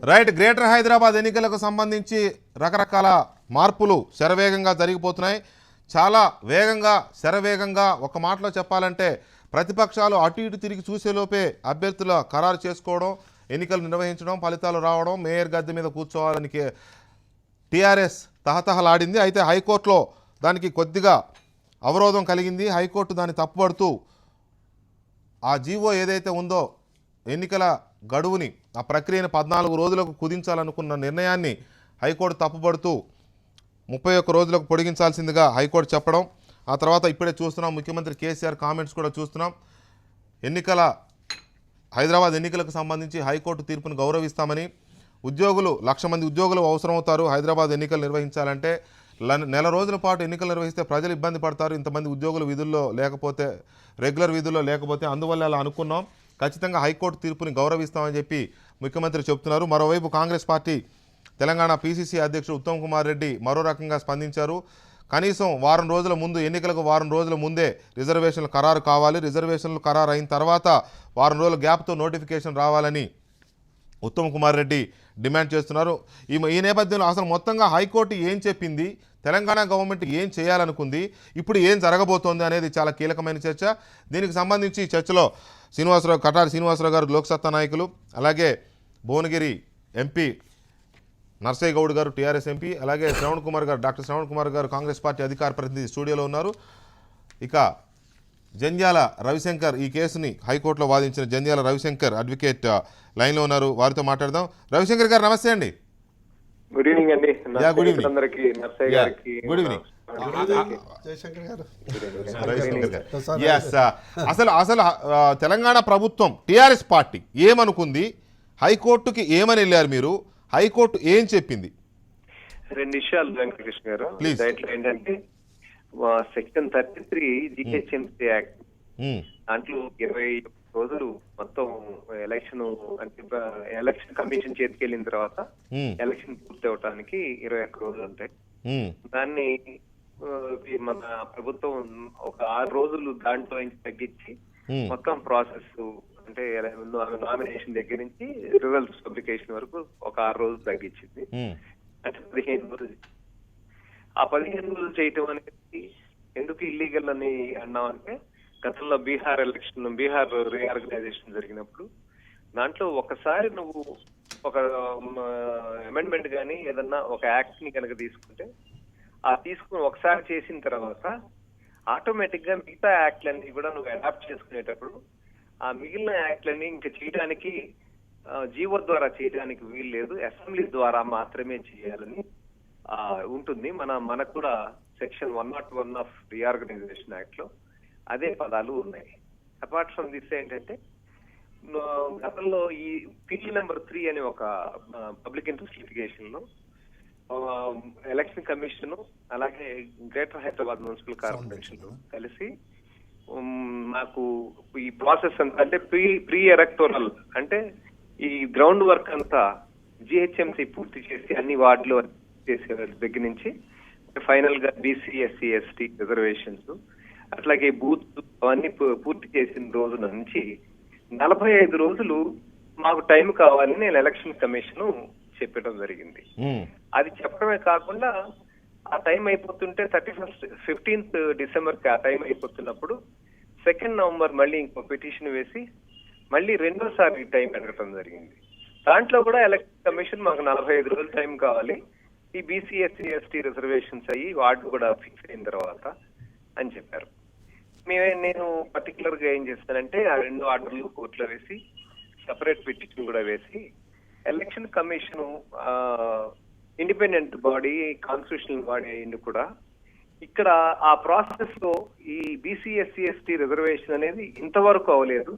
Right. Greater Hyderabad ఎన్నికలకు సంబంధించి రకరకాల మార్పులు శరవేగంగా జరిగిపోతున్నాయి. చాలా వేగంగా శరవేగంగా ఒక మాటలో చెప్పాలంటే ప్రతిపక్షాలు అటు ఇటు తిరిగి చూసేలోపే అభ్యర్థుల ఖరారు చేసుకోవడం, ఎన్నికలు నిర్వహించడం, ఫలితాలు రావడం, మేయర్ గద్దె మీద కూర్చోవాలని టీఆర్ఎస్ తహతహలాడింది. అయితే హైకోర్టులో దానికి కొద్దిగా అవరోధం కలిగింది. హైకోర్టు దాన్ని తప్పుపడుతూ ఆ జీవో ఏదైతే ఉందో ఎన్నికల గడువుని ఆ ప్రక్రియను 14 రోజులకు కుదించాలనుకున్న నిర్ణయాన్ని హైకోర్టు తప్పుపడుతూ 31 రోజులకు పొడిగించాల్సిందిగా హైకోర్టు చెప్పడం, ఆ తర్వాత ఇప్పుడే చూస్తున్నాం ముఖ్యమంత్రి కేసీఆర్ కామెంట్స్ కూడా చూస్తున్నాం. హైదరాబాద్ ఎన్నికలకు సంబంధించి హైకోర్టు తీర్పును గౌరవిస్తామని, ఉద్యోగులు 1,00,000 మంది ఉద్యోగులు అవసరమవుతారు హైదరాబాద్ ఎన్నికలు నిర్వహించాలంటే. నెల రోజుల పాటు ఎన్నికలు నిర్వహిస్తే ప్రజలు ఇబ్బంది పడతారు, ఇంతమంది ఉద్యోగులు విధుల్లో లేకపోతే, రెగ్యులర్ విధుల్లో లేకపోతే, అందువల్ల అలా అనుకున్నాం, ఖచ్చితంగా హైకోర్టు తీర్పుని గౌరవిస్తామని చెప్పి ముఖ్యమంత్రి చెబుతున్నారు. మరోవైపు కాంగ్రెస్ పార్టీ తెలంగాణ పీసీసీ అధ్యక్షుడు ఉత్తమ్ కుమార్ రెడ్డి మరో రకంగా స్పందించారు. కనీసం వారం రోజుల ముందు, ఎన్నికలకు వారం రోజుల ముందే రిజర్వేషన్లు ఖరారు కావాలి, రిజర్వేషన్లు ఖరారు అయిన తర్వాత వారం రోజుల గ్యాప్తో నోటిఫికేషన్ రావాలని ఉత్తమ్ కుమార్ రెడ్డి డిమాండ్ చేస్తున్నారు. ఈ నేపథ్యంలో అసలు మొత్తంగా హైకోర్టు ఏం చెప్పింది, తెలంగాణ గవర్నమెంట్ ఏం చేయాలనుకుంది, ఇప్పుడు ఏం జరగబోతోంది అనేది చాలా కీలకమైన చర్చ. దీనికి సంబంధించి చర్చలో కటారి శ్రీనివాసరావు గారు లోక్సత్తా నాయకులు, అలాగే భువనగిరి ఎంపీ నర్సయ్య గౌడ్ గారు టీఆర్ఎస్ ఎంపీ, అలాగే డాక్టర్ శ్రవణ్ కుమార్ గారు కాంగ్రెస్ పార్టీ అధికార ప్రతినిధి స్టూడియోలో ఉన్నారు. ఇక జంధ్యాల రవిశంకర్, ఈ కేసుని హైకోర్టులో వాదించిన జంధ్యాల రవిశంకర్ అడ్వకేట్ లైన్లో ఉన్నారు, వారితో మాట్లాడదాం. రవిశంకర్ గారు నమస్తే అండి. గుడ్ ఈవినింగ్ అండి. Good evening. అసలు తెలంగాణ ప్రభుత్వం టీఆర్ఎస్ పార్టీ ఏమనుకుంది, హైకోర్టుకి ఏమని వెళ్ళారు మీరు, హైకోర్టు ఏం చెప్పింది? 2 విషయాలు వెంకటకృష్ణ గారు. దాంట్లో ఏంటంటే సెక్షన్ 33 జిహెచ్ఎంసీ యాక్ట్, దాంట్లో 21 రోజులు మొత్తం ఎలక్షన్ అంటే ఎలక్షన్ కమిషన్ చేతికి వెళ్ళిన తర్వాత ఎలక్షన్ పూర్తి అవడానికి 21 రోజులు ఉంటాయి. దాన్ని మన ప్రభుత్వం ఒక 6 రోజులు దాంట్లో తగ్గించి మొత్తం ప్రాసెస్ అంటే నామినేషన్ దగ్గర నుంచి రిజల్ట్స్ పబ్లికేషన్ వరకు ఒక 6 రోజులు తగ్గించింది. అంటే 15 రోజులు. ఆ 15 రోజులు చేయటం అనేది ఎందుకు ఇల్లీగల్ అని అన్నామంటే, గతంలో బీహార్ రీఆర్గనైజేషన్ జరిగినప్పుడు దాంట్లో ఒకసారి నువ్వు ఒక అమెండ్మెంట్ కానీ ఏదన్నా ఒక యాక్ట్ ని కనుక తీసుకుంటే, ఆ తీసుకుని ఒకసారి చేసిన తర్వాత ఆటోమేటిక్ గా మిగతా యాక్ట్లన్నీ కూడా నువ్వు అడాప్ట్ చేసుకునేటప్పుడు ఆ మిగిలిన యాక్ట్లన్నీ ఇంకా చేయడానికి జీవో ద్వారా చేయడానికి వీలు లేదు, అసెంబ్లీ ద్వారా మాత్రమే చేయాలని ఉంటుంది. మనకు కూడా సెక్షన్ 101 ఆఫ్ రీఆర్గనైజేషన్ యాక్ట్ లో అదే పదాలు ఉన్నాయి. అపార్ట్ ఫ్రమ్ దిస్ ఏంటంటే, గతంలో ఈ పిల్ నెంబర్ 3 అని ఒక పబ్లిక్ ఇంట్రెస్ట్ లిటిగేషన్ లో ఎలక్షన్ కమిషన్ అలాగే గ్రేటర్ హైదరాబాద్ మున్సిపల్ కార్పొరేషన్ కలిసి నాకు ఈ ప్రాసెస్ అంతా అంటే ప్రీ ఎలక్టోరల్ అంటే ఈ గ్రౌండ్ వర్క్ అంతా జిహెచ్ఎంసీ పూర్తి చేసి అన్ని వార్డులు చేసే దగ్గర నుంచి ఫైనల్ గా బీసీ ఎస్సీ ఎస్టీ రిజర్వేషన్స్ అట్లాగే బూత్ అవన్నీ పూర్తి చేసిన రోజు నుంచి 45 రోజులు మాకు టైం కావాలని నేను ఎలక్షన్ కమిషన్ చెప్పడం జరిగింది. అది చెప్పడమే కాకుండా ఆ టైం అయిపోతుంటే 15th డిసెంబర్ కి ఆ టైం అయిపోతున్నప్పుడు 2nd నవంబర్ మళ్ళీ ఇంకో పిటిషన్ వేసి మళ్ళీ రెండోసారి టైం అడగటం జరిగింది. దాంట్లో కూడా ఎలక్షన్ కమిషన్ మాకు 45 రోజులు టైం కావాలి, ఈ బీసీ ఎస్సీ ఎస్టీ రిజర్వేషన్స్ అయ్యి వార్డు కూడా ఫిక్స్ అయిన తర్వాత అని చెప్పారు. నేను పర్టికులర్ గా ఏం చేస్తానంటే ఆ 2 ఆర్డర్లు కోర్టులో వేసి సెపరేట్ పిటిషన్ కూడా వేసి election commission independent body, constitutional body అయింది కూడా ఇక్కడ ఆ ప్రాసెస్ లో ఈ బీసీ ఎస్సీ ఎస్టీ రిజర్వేషన్ అనేది ఇంతవరకు అవ్వలేదు.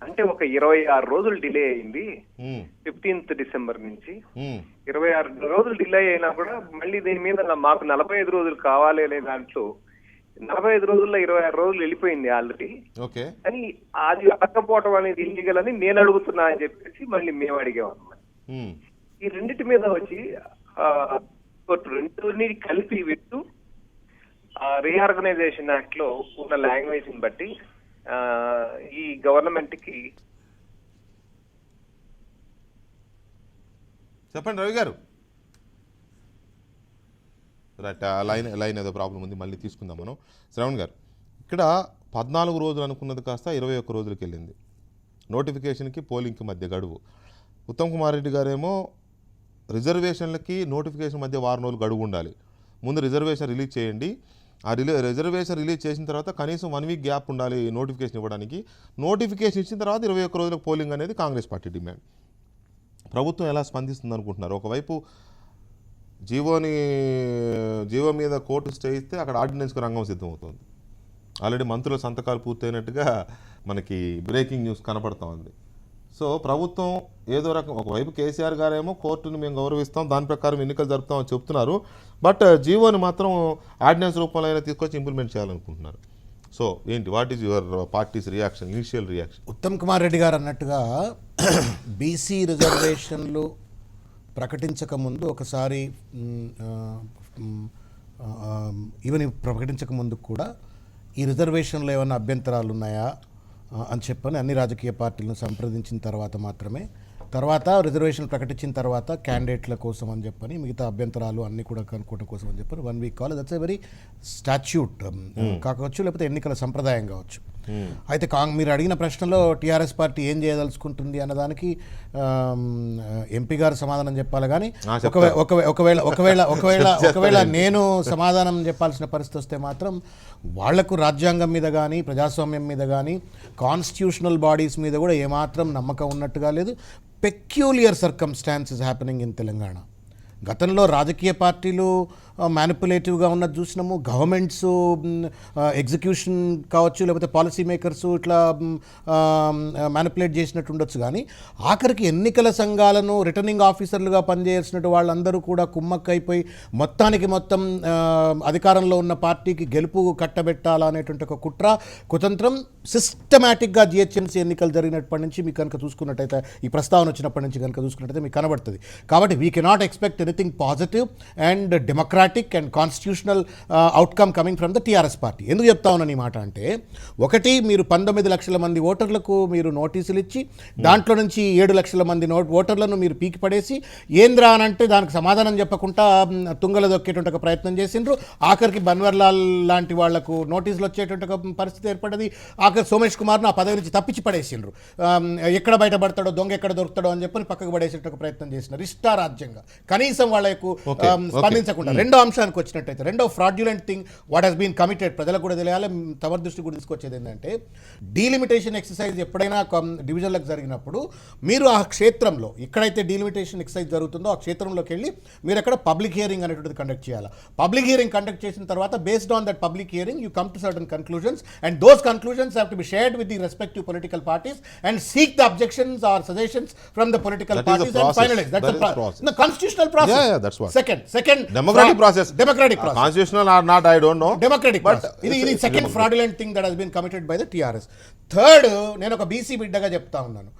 అంటే ఒక 26 రోజులు డిలే అయింది. 15th డిసెంబర్ నుంచి 26 రోజులు డిలే అయినా కూడా మళ్ళీ దీని మీద మాకు 45 రోజులు కావాలి అనే దాంట్లో 45 రోజుల్లో 26 రోజులు వెళ్ళిపోయింది ఆల్రెడీ. అని అది అడగకపోవటం అనేది ఇల్లీగల్ అని నేను అడుగుతున్నా అని చెప్పేసి మళ్ళీ మేము అడిగాం అన్నమాట. ఈ రెండింటి మీద వచ్చి రెండుని కలిపి విట్టు రీఆర్గనైజేషన్ యాక్ట్ లో ఉన్న లాంగ్వేజ్ ని బట్టి ఈ గవర్నమెంట్ కి చెప్పండి రవి గారు. రైట్, లైన్ ఏదో ప్రాబ్లం ఉంది, మళ్ళీ తీసుకుందాం మనం. శ్రవణ్ గారు, ఇక్కడ 14 రోజులు అనుకున్నది కాస్త 21 రోజులకి వెళ్ళింది. నోటిఫికేషన్కి పోలింగ్కి మధ్య గడువు. ఉత్తమ్ కుమార్ రెడ్డి గారేమో రిజర్వేషన్లకి నోటిఫికేషన్ మధ్య 6 రోజులు గడువు ఉండాలి, ముందు రిజర్వేషన్ రిలీజ్ చేయండి, ఆ రిజర్వేషన్ రిలీజ్ చేసిన తర్వాత కనీసం 1 వీక్ గ్యాప్ ఉండాలి నోటిఫికేషన్ ఇవ్వడానికి. నోటిఫికేషన్ ఇచ్చిన తర్వాత 21 రోజులకు పోలింగ్ అనేది కాంగ్రెస్ పార్టీ డిమాండ్. ప్రభుత్వం ఎలా స్పందిస్తుంది అనుకుంటున్నారు? ఒకవైపు జీవో మీద కోర్టు స్టే ఇస్తే అక్కడ ఆర్డినెన్స్కి రంగం సిద్ధమవుతుంది. ఆల్రెడీ మంత్రుల సంతకాలు పూర్తయినట్టుగా మనకి బ్రేకింగ్ న్యూస్ కనపడతా ఉంది. సో ప్రభుత్వం ఏదో రకం, ఒకవైపు కేసీఆర్ గారేమో కోర్టును మేము గౌరవిస్తాం, దాని ప్రకారం ఎన్నికలు జరుపుతామని చెప్తున్నారు, బట్ జీవోని మాత్రం ఆర్డినెన్స్ రూపంలో అయినా తీసుకొచ్చి ఇంప్లిమెంట్ చేయాలనుకుంటున్నారు. సో ఏంటి, what is your parties reaction, initial reaction? Uttam Kumar Reddy గారు అన్నట్టుగా బీసీ రిజర్వేషన్లు ప్రకటించక ముందు ఒకసారి ఈవెన్ ప్రకటించక ముందు కూడా ఈ రిజర్వేషన్లో ఏమైనా అభ్యంతరాలు ఉన్నాయా అని చెప్పని అన్ని రాజకీయ పార్టీలను సంప్రదించిన తర్వాత మాత్రమే, తర్వాత రిజర్వేషన్ ప్రకటించిన తర్వాత క్యాండిడేట్ల కోసం అని చెప్పని మిగతా అభ్యంతరాలు అన్నీ కూడా కనుక్కోవడం కోసం అని చెప్పని 1 వీక్ కావాలి. దట్స్ ఎ వెరీ స్టాచ్యూట్ కావచ్చు, లేకపోతే ఎన్నికల సంప్రదాయం కావచ్చు. అయితే మీరు అడిగిన ప్రశ్నలో టీఆర్ఎస్ పార్టీ ఏం చేయదలుచుకుంటుంది అన్నదానికి ఎంపీ గారు సమాధానం చెప్పాలి. కానీ ఒకవేళ నేను సమాధానం చెప్పాల్సిన పరిస్థితి వస్తే మాత్రం వాళ్లకు రాజ్యాంగం మీద కానీ ప్రజాస్వామ్యం మీద కానీ కాన్స్టిట్యూషనల్ బాడీస్ మీద కూడా ఏమాత్రం నమ్మకం ఉన్నట్టుగా లేదు. Peculiar circumstances happening in Telangana. గతంలో రాజకీయ పార్టీలు మ్యానిపులేటివ్గా ఉన్నది చూసినాము, గవర్నమెంట్స్ ఎగ్జిక్యూషన్ కావచ్చు, లేకపోతే పాలసీ మేకర్స్ ఇట్లా మ్యానిపులేట్ చేసినట్టు ఉండొచ్చు. కానీ ఆఖరికి ఎన్నికల సంఘాలను రిటర్నింగ్ ఆఫీసర్లుగా పనిచేసినట్టు వాళ్ళందరూ కూడా కుమ్మక్కైపోయి మొత్తానికి మొత్తం అధికారంలో ఉన్న పార్టీకి గెలుపు కట్టబెట్టాలనేటువంటి ఒక కుతంత్రం సిస్టమేటిక్గా జిహెచ్ఎంసీ ఎన్నికలు జరిగినప్పటి నుంచి మీకు కనుక చూసుకున్నట్టయితే, ఈ ప్రస్తావన వచ్చినప్పటి నుంచి కనుక చూసుకున్నట్టయితే మీకు కనబడుతుంది. కాబట్టి we cannot expect anything positive and democratic and constitutional outcome coming from the TRS party. ఎందుకు చెప్తా ఉన్నాను ఈ మాట అంటే, ఒకటి, మీరు 19 లక్షల మంది ఓటర్లకు మీరు నోటీసులు ఇచ్చి దాంట్లో నుంచి 7 లక్షల మంది ఓటర్లను మీరు పీకి పడేసి ఏంద్రా అని అంటే దానికి సమాధానం చెప్పకుండా తుంగల దొక్కేటువంటి ఒక ప్రయత్నం చేసిండ్రు. ఆఖరికి బన్వర్లాల్ లాంటి వాళ్లకు నోటీసులు వచ్చేటువంటి ఒక పరిస్థితి ఏర్పడ్డది. ఆఖరి సోమేష్ కుమార్ను ఆ పదవి నుంచి తప్పించి పడేసిండ్రు. ఎక్కడ బయటపడతాడో, దొంగ ఎక్కడ దొరుకుతాడో అని చెప్పని పక్కకు పడేసేట ఒక ప్రయత్నం చేసినారు ఇష్టారాజ్యంగా, కనీసం వాళ్ళకు స్పందించకుండా. రెండో అంశానికి వచ్చినట్టయితే, రెండో fraudulent thing what he's been committed, ప్రజలకు కూడా తెలియాలి, తమ దృష్టి కూడా తీసుకొచ్చేది ఏంటంటే, డీలిమిటేషన్ ఎక్సర్సైజ్ ఎప్పుడైనా డివిజన్లకు జరిగినప్పుడు మీరు ఆ క్షేత్రంలో ఎక్కడైతే డీలిమిటేషన్ ఎక్సర్సైజ్ జరుగుతుందో ఆ క్షేత్రంలోకి వెళ్ళి మీరు అక్కడ పబ్లిక్ హియరింగ్ అనేటువంటిది కండక్ట్ చేయాలి. పబ్లిక్ హియరింగ్ కండక్ట్ చేసిన తర్వాత based on that public hearing you come to certain conclusions and those conclusions have to be shared with the respective political parties and seek the objections or suggestions from the political parties and finalise. That's the constitutional process. Yeah, that's what. Second democratic process. Constitutional or not, I don't know. Democratic process. ఇది second fraudulent thing that has been committed by the TRS. Third, నేను ఒక BC బిడ్డగా చెప్తా ఉన్నాను,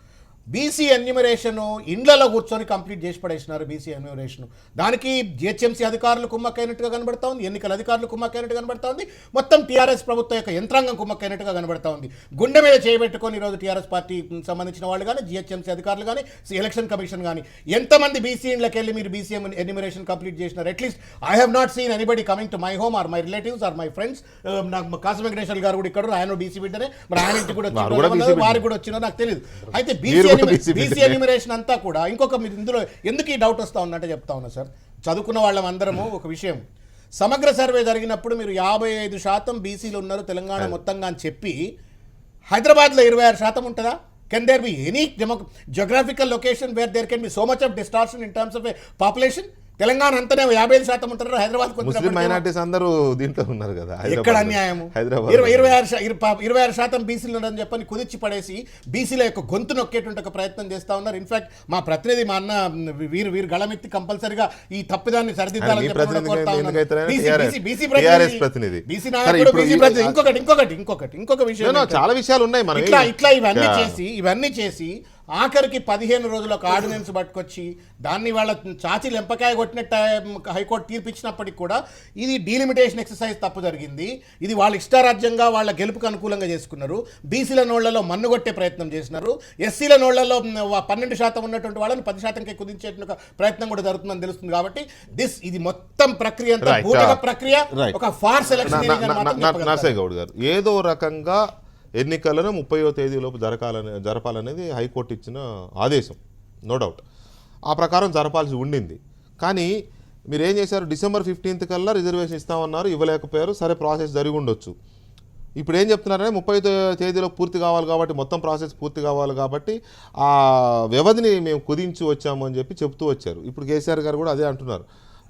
BC enumeration ఇండ్లలో కూర్చొని complete చేసి పడేసినారు. BC enumeration దానికి జిహెచ్ఎంసీ అధికారులు కుమ్మక్కైనట్టుగా కనబడతా ఉంది, ఎన్నికల అధికారులు కుమ్మక్కైనట్టుగా కనబడతా ఉంది, మొత్తం టీఆర్ఎస్ ప్రభుత్వం యొక్క యంత్రాంగం కుమ్మక్కైనట్టుగా కనబడతా ఉంది. గుండె మీద చేయబెట్టుకొని ఈరోజు టీఆర్ఎస్ పార్టీ సంబంధించిన వాళ్ళు కానీ, జిహెచ్ఎంసీ అధికారులు కానీ, ఎలక్షన్ కమిషన్ కానీ ఎంతమంది బీసీ ఇండ్లకి వెళ్ళి మీరు బీసీ ఎన్యూమరేషన్ కంప్లీట్ చేసినారు? At least I have not seen anybody coming to my home or my relatives or my friends. నాకు కాసిం వెంకటేశ్వర గారు కూడా ఇక్కడ, ఆయన బీసీ బిడ్డనే, మరి ఆయన ఇంటికి కూడా వారికి కూడా వచ్చినారో నాకు తెలియదు. అయితే బీసీ ఎన్యూమరేషన్ అంతా కూడా ఇంకొక, మీరు ఇందులో ఎందుకు ఈ డౌట్ వస్తూ ఉందంటే చెప్తా ఉన్నా సార్, చదువుకున్న వాళ్ళం అందరము ఒక విషయం, సమగ్ర సర్వే జరిగినప్పుడు మీరు 55% బీసీలు ఉన్నారు తెలంగాణ మొత్తంగా అని చెప్పి హైదరాబాద్లో 26% ఉంటుందా? Can there be any geographical location where there can be so much of distortion in terms of a population? Telangana అంతనే 55% ఉంటారు, హైదరాబాద్ ముస్లిం మైనారిటీస్ అందరూ దీంట్లో ఉన్నారు కదా. ఎక్కడ అన్యాయము? 26% బీసీలు ఉన్నారని చెప్పని కుదిర్చి పడేసి బీసీల యొక్క గొంతు నొక్కేటువంటి ఒక ప్రయత్నం చేస్తా ఉన్నారు. ఇన్ఫాక్ట్ మా ప్రతినిధి, మా అన్న వీరు గళమెత్తి కంపల్సరిగా ఈ తప్పిదాన్ని సరిదిద్దాలని ఇంకొక విషయం, చాలా విషయాలు ఉన్నాయి. ఇట్లా ఇవన్నీ చేసి ఆఖరికి 15 రోజులు ఒక ఆర్డినెన్స్ పట్టుకొచ్చి దాన్ని వాళ్ళ చాచి లెంపకాయ కొట్టినట్టు హైకోర్టు తీర్పు ఇచ్చినప్పటికి కూడా ఇది డీలిమిటేషన్ ఎక్సర్సైజ్ తప్పు జరిగింది, ఇది వాళ్ళ ఇష్టారాజ్యంగా వాళ్ళ గెలుపుకు అనుకూలంగా చేసుకున్నారు, బీసీల నోళ్లలో మన్ను కొట్టే ప్రయత్నం చేసినారు, ఎస్సీల నోళ్లలో 12% ఉన్నటువంటి వాళ్ళని 10%కి కుదించే ప్రయత్నం కూడా జరుగుతుందని తెలుస్తుంది. కాబట్టి ఇది మొత్తం ప్రక్రియ అంతా బూటక ప్రక్రియ, ఒక ఫార్స్ ఎలక్షన్. నర్సయ్య గౌడ్ గారు, ఏదో రకంగా ఎన్నికలను 30వ తేదీలోపు జరపాలనేది హైకోర్టు ఇచ్చిన ఆదేశం, నో డౌట్. ఆ ప్రకారం జరపాల్సి ఉండింది. కానీ మీరు ఏం చేశారు, డిసెంబర్ 15th కల్లా రిజర్వేషన్ ఇస్తామన్నారు, ఇవ్వలేకపోయారు. సరే, ప్రాసెస్ జరిగి ఉండొచ్చు. ఇప్పుడు ఏం చెప్తున్నారంటే 30వ తేదీలో పూర్తి కావాలి కాబట్టి, మొత్తం ప్రాసెస్ పూర్తి కావాలి కాబట్టి ఆ వ్యవధిని మేము కుదించి వచ్చాము అని చెప్పి చెప్తూ వచ్చారు. ఇప్పుడు కేసీఆర్ గారు కూడా అదే అంటున్నారు,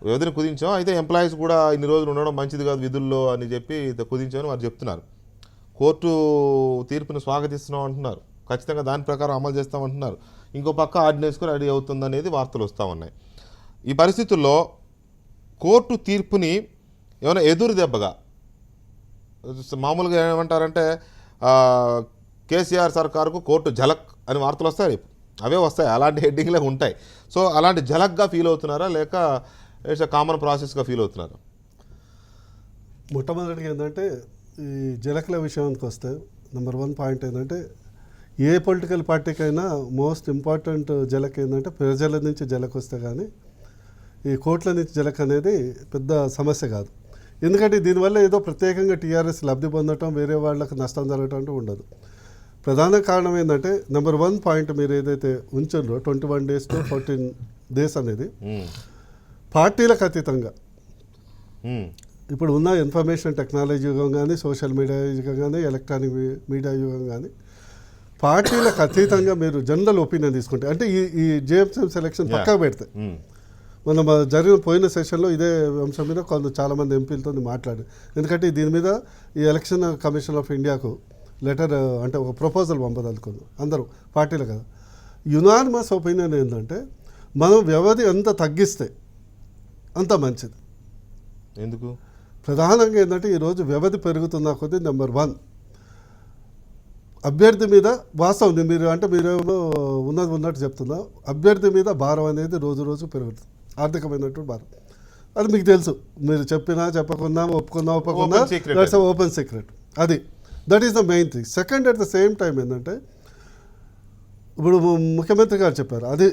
వ్యవధిని కుదించాం, అయితే ఎంప్లాయీస్ కూడా ఇన్ని రోజులు ఉండడం మంచిది కాదు విధుల్లో అని చెప్పి కుదించామని వారు చెప్తున్నారు. కోర్టు తీర్పును స్వాగతిస్తున్నాం అంటున్నారు, ఖచ్చితంగా దాని ప్రకారం అమలు చేస్తామంటున్నారు. ఇంకో పక్క ఆర్డినెన్స్ కూడా రెడీ అవుతుందనేది వార్తలు వస్తూ ఉన్నాయి. ఈ పరిస్థితుల్లో కోర్టు తీర్పుని ఏమైనా ఎదురు దెబ్బగా, మామూలుగా ఏమంటారంటే కేసీఆర్ సర్కారుకు కోర్టు ఝలక్ అని వార్తలు వస్తాయి, రేపు అవే వస్తాయి, అలాంటి హెడ్డింగ్లే ఉంటాయి. సో అలాంటి ఝలక్గా ఫీల్ అవుతున్నారా, లేక ఇట్స్ కామన్ ప్రాసెస్గా ఫీల్ అవుతున్నారా? మొట్టమొదటిగా ఏంటంటే ఈ జలక్ల విషయానికి వస్తే నెంబర్ 1 పాయింట్ ఏంటంటే, ఏ పొలిటికల్ పార్టీకైనా మోస్ట్ ఇంపార్టెంట్ జలక్ ఏంటంటే ప్రజల నుంచి జలక్ వస్తే కానీ ఈ కోట్ల నుంచి జలక్ అనేది పెద్ద సమస్య కాదు. ఎందుకంటే దీనివల్ల ఏదో ప్రత్యేకంగా టీఆర్ఎస్ లబ్ధి పొందటం, వేరే వాళ్ళకి నష్టం జరగటం ఉండదు. ప్రధాన కారణం ఏంటంటే నెంబర్ 1 పాయింట్ మీరు ఏదైతే ఉంచారో 21 days to 14 days అనేది పార్టీలకు అతీతంగా, ఇప్పుడు ఉన్న ఇన్ఫర్మేషన్ టెక్నాలజీ యుగం కానీ, సోషల్ మీడియా యుగం కానీ, ఎలక్ట్రానిక్ మీడియా యుగం కానీ, పార్టీలకు అతీతంగా మీరు జనరల్ ఒపీనియన్ తీసుకుంటే, అంటే ఈ జేఎంసీ సెలక్షన్ పక్కా పెడితే, మనం జరిగిన పోయిన సెషన్లో ఇదే అంశం మీద చాలామంది ఎంపీలతో మాట్లాడారు. ఎందుకంటే దీని మీద ఈ ఎలక్షన్ కమిషన్ ఆఫ్ ఇండియాకు లెటర్, అంటే ఒక ప్రపోజల్ పంపదలుకుంది అందరూ పార్టీలు కదా. యునానిమస్ ఒపీనియన్ ఏంటంటే మనం వ్యవధి ఎంత తగ్గిస్తే అంత మంచిది. ఎందుకు? ప్రధానంగా ఏంటంటే ఈరోజు వ్యవధి పెరుగుతున్న కొద్దీ నెంబర్ 1 అభ్యర్థి మీద వాస్తవం, మీరు అంటే మీరేమో ఉన్నట్టు చెప్తున్నా, అభ్యర్థి మీద భారం అనేది రోజు రోజు పెరుగుతుంది, ఆర్థికమైనటువంటి భారం. అది మీకు తెలుసు, మీరు చెప్పినా చెప్పకున్నా, ఒప్పుకున్నా దట్స్ ఓపెన్ సీక్రెట్. అది that is the main thing. Second, at the same time ఏంటంటే ఇప్పుడు ముఖ్యమంత్రి గారు చెప్పారు, అది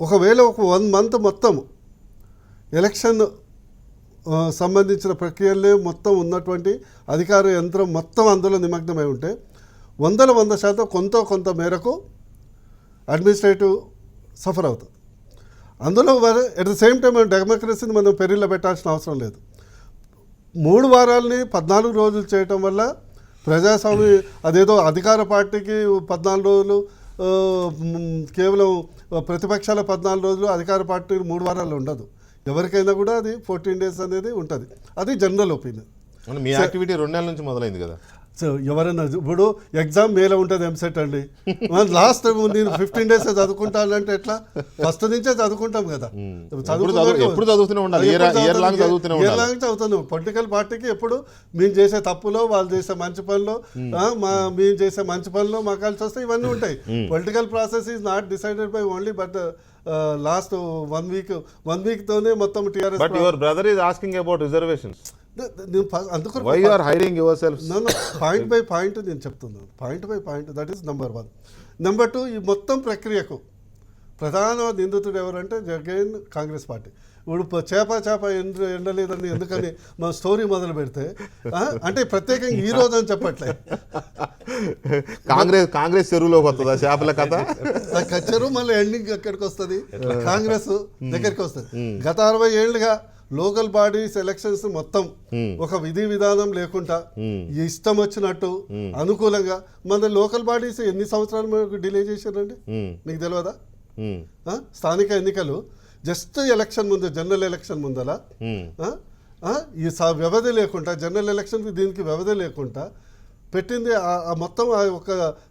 ఒకవేళ ఒక 1 month మొత్తం ఎలక్షన్ సంబంధించిన ప్రక్రియలే మొత్తం ఉన్నటువంటి అధికార యంత్రం మొత్తం అందులో నిమగ్నమై ఉంటే 100% కొంత మేరకు అడ్మినిస్ట్రేటివ్ సఫర్ అవుతుంది. అందులో ఎట్ ద సేమ్ టైం డెమోక్రసీని మనం పెరిగిలో పెట్టాల్సిన అవసరం లేదు. 3 వారాలని 14 రోజులు చేయటం వల్ల ప్రజాస్వామ్య, అదేదో అధికార పార్టీకి 14 రోజులు, కేవలం ప్రతిపక్షాల 14 రోజులు, అధికార పార్టీ 3 వారాలు ఉండదు. ఎవరికైనా కూడా అది 14 days అనేది ఉంటుంది. అది జనరల్ ఒపీనియన్. మీ యాక్టివిటీ 2 నెలల నుంచి మొదలైంది కదా. సో ఎవరైనా ఇప్పుడు ఎగ్జామ్ మేలో ఉంటుంది ఎంసెట్ అండి, లాస్ట్ నేను 15 days చదువుకుంటానంటే ఎట్లా? ఫస్ట్ నుంచే చదువుకుంటాం కదా. చదువుతున్నాం. పొలిటికల్ పార్టీకి ఎప్పుడు మేము చేసే తప్పులో, వాళ్ళు చేసే మంచి పనిలో, మేము చేసే మంచి పనిలో మాకు కలిసి వస్తే ఇవన్నీ ఉంటాయి. Political process is not decided by only but last 1 week తోనే మొత్తం TRS. But your brother is asking about reservations. Why you are hiding your self? Point by point నేను చెప్తున్నాను, point by point. That is number 1. Number 2, ఈ మొత్తం ప్రక్రియకు ప్రధాన నిందితుడు ఎవరంటే అగైన్ కాంగ్రెస్ పార్టీ. ఇప్పుడు చేప ఎండలేదని ఎందుకని మా స్టోరీ మొదలు పెడితే, అంటే ప్రత్యేకంగా ఈ రోజు అని చెప్పట్లే, కాంగ్రెస్ చెరువులోకి వస్తుందా చేపల కథ? చెరువు మళ్ళీ ఎండింగ్ ఎక్కడికి వస్తుంది, కాంగ్రెస్ దగ్గరికి వస్తుంది. గత 60 ఏళ్ళుగా లోకల్ బాడీస్ ఎలక్షన్స్ మొత్తం ఒక విధి విధానం లేకుండా ఇష్టం వచ్చినట్టు అనుకూలంగా, మన లోకల్ బాడీస్ ఎన్ని సంవత్సరాలు డిలే చేశారండి మీకు తెలియదా? స్థానిక ఎన్నికలు జస్ట్ ఎలక్షన్ ముందు, జనరల్ ఎలక్షన్ ముందల ఈ వ్యవధి లేకుండా, జనరల్ ఎలక్షన్కి దీనికి వ్యవధి లేకుండా పెట్టింది. మొత్తం ఆ ఒక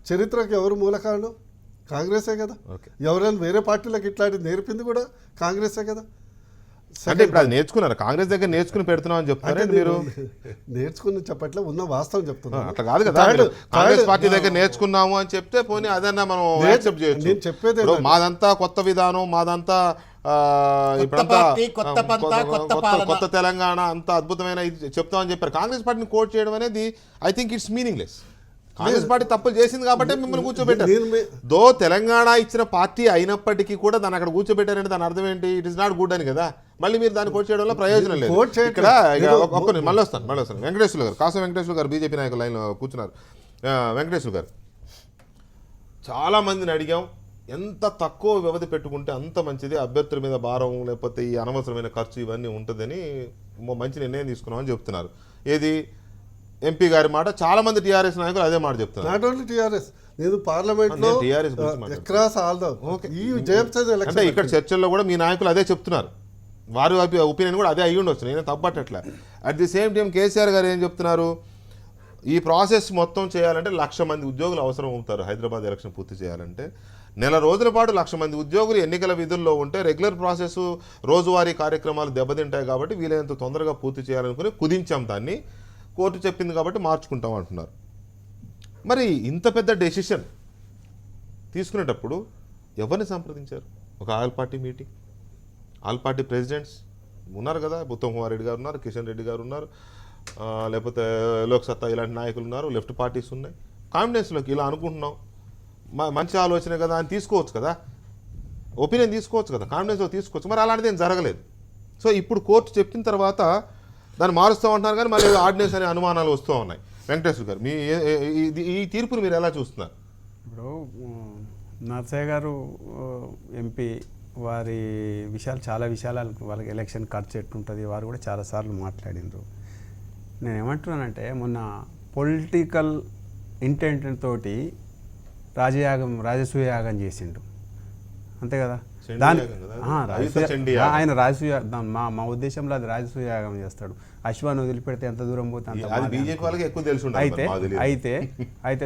చరిత్రకి ఎవరు మూల కారణం? కాంగ్రెసే కదా. ఎవరైనా వేరే పార్టీలకు ఇట్లాంటిది నేర్పింది కూడా కాంగ్రెసే కదా. అంటే ఇప్పుడు అది నేర్చుకున్నారు, కాంగ్రెస్ దగ్గర నేర్చుకుని పెడుతున్నాం అని చెప్తారా మీరు? నేర్చుకుని చెప్పట్లే, ఉన్న వాస్తవం చెప్తున్నాను. అట్లా కాదు కదా, కాంగ్రెస్ పార్టీ దగ్గర నేర్చుకున్నాము అని చెప్తే పోనీ అదన్నా మనం యాక్సెప్ట్ చేయొచ్చు. నేను చెప్పేది మాదంతా కొత్త విధానం, మాదంతా ఇప్పుడంతా కొత్త తెలంగాణ అంత అద్భుతమైన ఇది చెప్తామని చెప్పారు. కాంగ్రెస్ పార్టీని కోట్ చేయడం అనేది I think it's meaningless. Congress party తప్పులు చేసింది కాబట్టి మిమ్మల్ని కూర్చోబెట్టారు. దో తెలంగాణ ఇచ్చిన పార్టీ అయినప్పటికీ కూడా దాన్ని అక్కడ కూర్చోబెట్టారంటే దాని అర్థం ఏంటి? ఇట్ ఇస్ నాట్ గుడ్ అని కదా. మళ్ళీ మీరు దాన్ని కోట్ చేయడం వల్ల ప్రయోజనం లేదు. ఇక్కడ మళ్ళీ వస్తాను వెంకటేశ్వర గారు, కాసం వెంకటేశ్వర గారు బీజేపీ నాయకులు లైన్లో కూర్చున్నారు. వెంకటేశ్వర గారు, చాలా మందిని అడిగాం, ఎంత తక్కువ వ్యవధి పెట్టుకుంటే అంత మంచిది, అభ్యర్థుల మీద భారం లేకపోతే ఈ అనవసరమైన ఖర్చు ఇవన్నీ ఉంటుందని మంచి నిర్ణయం తీసుకున్నామని చెప్తున్నారు. ఏది ఎంపీ గారి మాట, చాలా మంది టీఆర్ఎస్ నాయకులు అదే మాట చెప్తున్నారు. నాట్ ఓన్లీ టీఆర్ఎస్, నేను పార్లమెంట్లో అక్రాస్ ఆల్ ద ఈ అంటే ఇక్కడ చర్చల్లో కూడా మీ నాయకులు అదే చెప్తున్నారు. వారి ఒపీనియన్ కూడా అదే అయ్యి ఉండొచ్చు, నేను తప్పట్లే. At the same time KCR garu ఏం చెప్తున్నారు? ఈ ప్రాసెస్ మొత్తం చేయాలంటే 1,00,000 మంది ఉద్యోగులు అవసరం అవుతారు. హైదరాబాద్ ఎలక్షన్ పూర్తి చేయాలంటే నెల రోజుల పాటు 1,00,000 మంది ఉద్యోగులు ఎన్నికల విధుల్లో ఉంటే రెగ్యులర్ ప్రాసెస్ రోజువారీ కార్యక్రమాలు దెబ్బతింటాయి కాబట్టి వీలైనంత తొందరగా పూర్తి చేయాలనుకుని కుదించాం. దాన్ని కోర్టు చెప్పింది కాబట్టి మార్చుకుంటాం అంటున్నారు. మరి ఇంత పెద్ద డెసిషన్ తీసుకునేటప్పుడు ఎవరిని సంప్రదించారు? ఒక all party meeting, all party presidents ఉన్నారు కదా, ఉత్తమ్ కుమార్ రెడ్డి గారు ఉన్నారు, కిషన్ రెడ్డి గారు ఉన్నారు, లేకపోతే లోక్ సత్తా ఇలాంటి నాయకులు ఉన్నారు, లెఫ్ట్ పార్టీస్ ఉన్నాయి. కాన్ఫిడెన్స్లోకి ఇలా అనుకుంటున్నాం, మంచి ఆలోచన కదా అని తీసుకోవచ్చు కదా, ఒపీనియన్ తీసుకోవచ్చు కదా, కాన్ఫిడెన్స్లో తీసుకోవచ్చు. మరి అలాంటిది ఏం జరగలేదు. సో ఇప్పుడు కోర్టు చెప్పిన తర్వాత దాన్ని మారుస్తూ ఉంటున్నారు, కానీ మళ్ళీ ఆర్డినెన్స్ అనే అనుమానాలు వస్తూ ఉన్నాయి. వెంకటేశ్వర గారు, మీ ఈ తీర్పును మీరు ఎలా చూస్తున్నారు? ఇప్పుడు నర్సయ్య గారు ఎంపీ వారి విషయాలు, చాలా విషయాలు వాళ్ళకి ఎలక్షన్ ఖర్చు ఎట్టుంటుంది వారు కూడా చాలాసార్లు మాట్లాడినారు. నేను ఏమంటున్నానంటే మొన్న పొలిటికల్ ఇంటెంట్ తోటి రాజసూయాగం చేసిండు, అంతే కదా. ఆయన రాజసూయ మా ఉద్దేశంలో అది రాజసూయాగం చేస్తాడు. అశ్వాన్ని వదిలిపెడితే ఎంత దూరం పోతే అయితే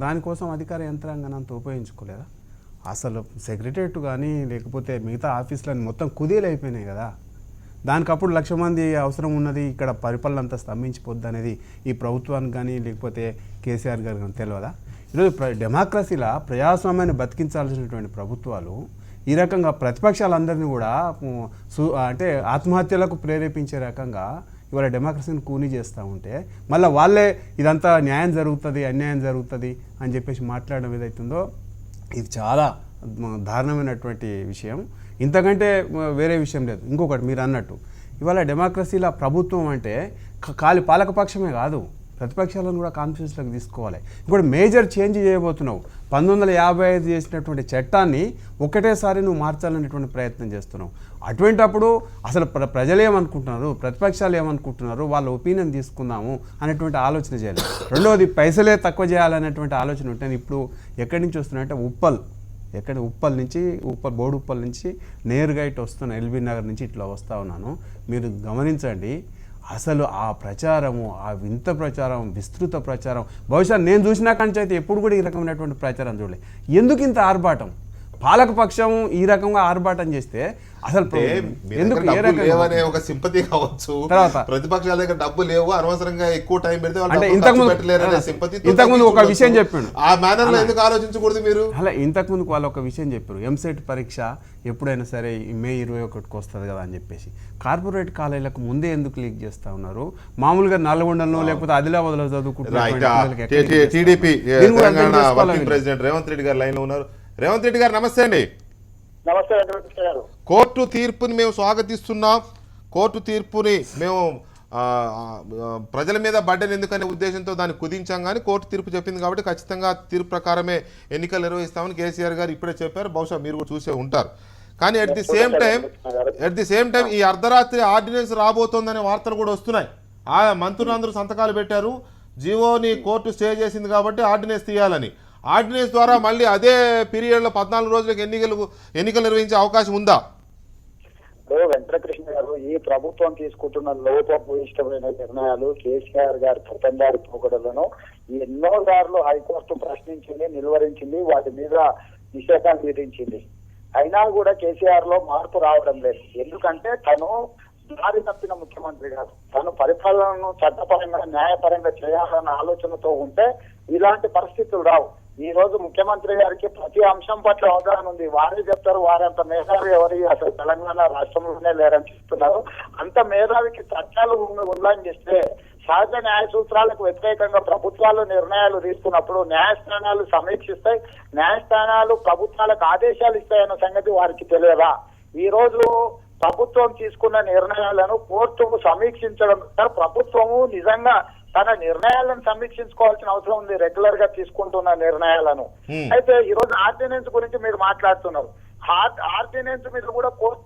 దానికోసం అధికార యంత్రాంగాన్ని అంత ఉపయోగించుకోలేదా? అసలు సెక్రటరియట్ కానీ లేకపోతే మిగతా ఆఫీసులన్నీ మొత్తం కుదేలు అయిపోయినాయి కదా. దానికప్పుడు 1,00,000 మంది అవసరం ఉన్నది, ఇక్కడ పరిపాలన అంతా స్తంభించిపోద్ది అనేది ఈ ప్రభుత్వానికి కానీ లేకపోతే కేసీఆర్ గారు కానీ తెలియదా? ఈరోజు డెమోక్రసీలో ప్రజాస్వామ్యాన్ని బతికించాల్సినటువంటి ప్రభుత్వాలు ఈ రకంగా ప్రతిపక్షాలందరినీ కూడా అంటే ఆత్మహత్యలకు ప్రేరేపించే రకంగా ఇవాళ డెమోక్రసీని కూనీ చేస్తూ ఉంటే మళ్ళీ వాళ్ళే ఇదంతా న్యాయం జరుగుతుంది, అన్యాయం జరుగుతుంది అని చెప్పేసి మాట్లాడడం ఏదైతుందో ఇది చాలా దారుణమైనటువంటి విషయం. ఇంతకంటే వేరే విషయం లేదు. ఇంకొకటి మీరు అన్నట్టు ఇవాళ డెమోక్రసీలో ప్రభుత్వం అంటే ఖాళీ పాలకపక్షమే కాదు, ప్రతిపక్షాలను కూడా కాన్ఫిడెన్స్లోకి తీసుకోవాలి. ఇప్పుడు మేజర్ చేంజ్ చేయబోతున్నావు. 1955 చేసినటువంటి చట్టాన్ని ఒకటేసారి నువ్వు మార్చాలనేటువంటి ప్రయత్నం చేస్తున్నావు. అటువంటప్పుడు అసలు ప్రజలు ఏమనుకుంటున్నారు, ప్రతిపక్షాలు ఏమనుకుంటున్నారు, వాళ్ళ ఒపీనియన్ తీసుకుందాము అనేటువంటి ఆలోచన చేయాలి. రెండవది పైసలే తక్కువ చేయాలనేటువంటి ఆలోచన ఉంటే ఇప్పుడు ఎక్కడి నుంచి వస్తున్నాయంటే బోడుప్పల్ నుంచి నేరుగా ఇటు వస్తున్న ఎల్బీ నగర్ నుంచి ఇట్లా వస్తూ ఉన్నాను. మీరు గమనించండి, అసలు ఆ ప్రచారము, ఆ వింత ప్రచారం, విస్తృత ప్రచారం బహుశా నేను చూసినా కానీ అయితే ఎప్పుడు కూడా ఈ రకమైనటువంటి ప్రచారం చూడలేదు. ఎందుకు ఇంత ఆర్భాటం? పాలకపక్షం ఈ రకంగా ఆర్భాటం చేస్తే అసలు ఎందుకు లేవనే ఒక సింపతి కావచ్చు, ప్రతిపక్షాల దగ్గర డబ్బు లేవు, అనవసరంగా ఎక్కువ టైం పెడితే అంటే ఇంతకుముందు ఒక విషయం చెప్పాడు, ఆ మేనర్ లో ఎందుకు ఆలోచించకూడదు మీరు? అలా ఇంతకుముందు వాళ్ళు ఒక విషయం చెప్పారు, ఎంసెట్ పరీక్ష ఎప్పుడైనా సరే మే 21కి వస్తుంది కదా అని చెప్పేసి. కార్పొరేట్ కాలేజీలకు ముందే ఎందుకు లీక్ చేస్తా ఉన్నారు? మామూలుగా నల్గొండలో లేకపోతే ఆదిలాబాద్లో చదువుకుంటున్నారు. టీడీపీ ప్రెసిడెంట్ రేవంత్ రెడ్డి గారు లైన్ లో ఉన్నారు. రేవంత్ రెడ్డి గారు నమస్తే అండి. నమస్తే. కోర్టు తీర్పుని మేము స్వాగతిస్తున్నాం. కోర్టు తీర్పుని మేము ప్రజల మీద బడ్డెన్ ఎందుకనే ఉద్దేశంతో దాన్ని కుదించాం, కానీ కోర్టు తీర్పు చెప్పింది కాబట్టి ఖచ్చితంగా తీర్పు ప్రకారమే ఎన్నికలు నిర్వహిస్తామని కేసీఆర్ గారు ఇప్పుడే చెప్పారు. బహుశా మీరు కూడా చూసే ఉంటారు. కానీ అట్ ది సేమ్ టైం ఈ అర్ధరాత్రి ఆర్డినెన్స్ రాబోతోందనే వార్తలు కూడా వస్తున్నాయి. ఆ మంత్రులందరూ సంతకాలు పెట్టారు, జీవోని కోర్టు స్టే చేసింది కాబట్టి ఆర్డినెన్స్ తీయాలని. ఆర్డినెన్స్ ద్వారా మళ్ళీ అదే పీరియడ్లో 14 రోజులకు ఎన్నికలు నిర్వహించే అవకాశం ఉందా? వెంకటకృష్ణ గారు, ఈ ప్రభుత్వం తీసుకుంటున్న లోపభూయిష్టమైన నిర్ణయాలు, కేసీఆర్ గారి పెత్తందారి పోకడలను ఎన్నో సార్లు హైకోర్టు ప్రశ్నించింది, నిలువరించింది, వాటి మీద నిషేధాలు విధించింది. అయినా కూడా కేసీఆర్ లో మార్పు రావడం లేదు. ఎందుకంటే తను దారి తప్పిన ముఖ్యమంత్రి కాదు. తను పరిపాలనను చట్టపరంగా న్యాయపరంగా చేయాలన్న ఆలోచనతో ఉంటే ఇలాంటి పరిస్థితులు రావు. ఈ రోజు ముఖ్యమంత్రి గారికి ప్రతి అంశం పట్ల అవగాహన ఉంది. వారే చెప్తారు వారంత మేధావి ఎవరి అసలు తెలంగాణ రాష్ట్రంలోనే లేరని చెప్తున్నారు. అంత మేధావికి చట్టాలు ఉల్లంఘిస్తే సహజ న్యాయ సూత్రాలకు వ్యతిరేకంగా ప్రభుత్వాలు నిర్ణయాలు తీసుకున్నప్పుడు న్యాయస్థానాలు సమీక్షిస్తాయి, న్యాయస్థానాలు ప్రభుత్వాలకు ఆదేశాలు ఇస్తాయన్న సంగతి వారికి తెలియదా? ఈ రోజు ప్రభుత్వం తీసుకున్న నిర్ణయాలను కోర్టుకు సమీక్షించడం ప్రభుత్వము నిజంగా తన నిర్ణయాలను సమీక్షించుకోవాల్సిన అవసరం ఉంది, రెగ్యులర్ గా తీసుకుంటున్న నిర్ణయాలను. అయితే ఈ రోజు ఆర్డినెన్స్ గురించి మీరు మాట్లాడుతున్నారు. ఆర్డినెన్స్ మీద కూడా కోర్టు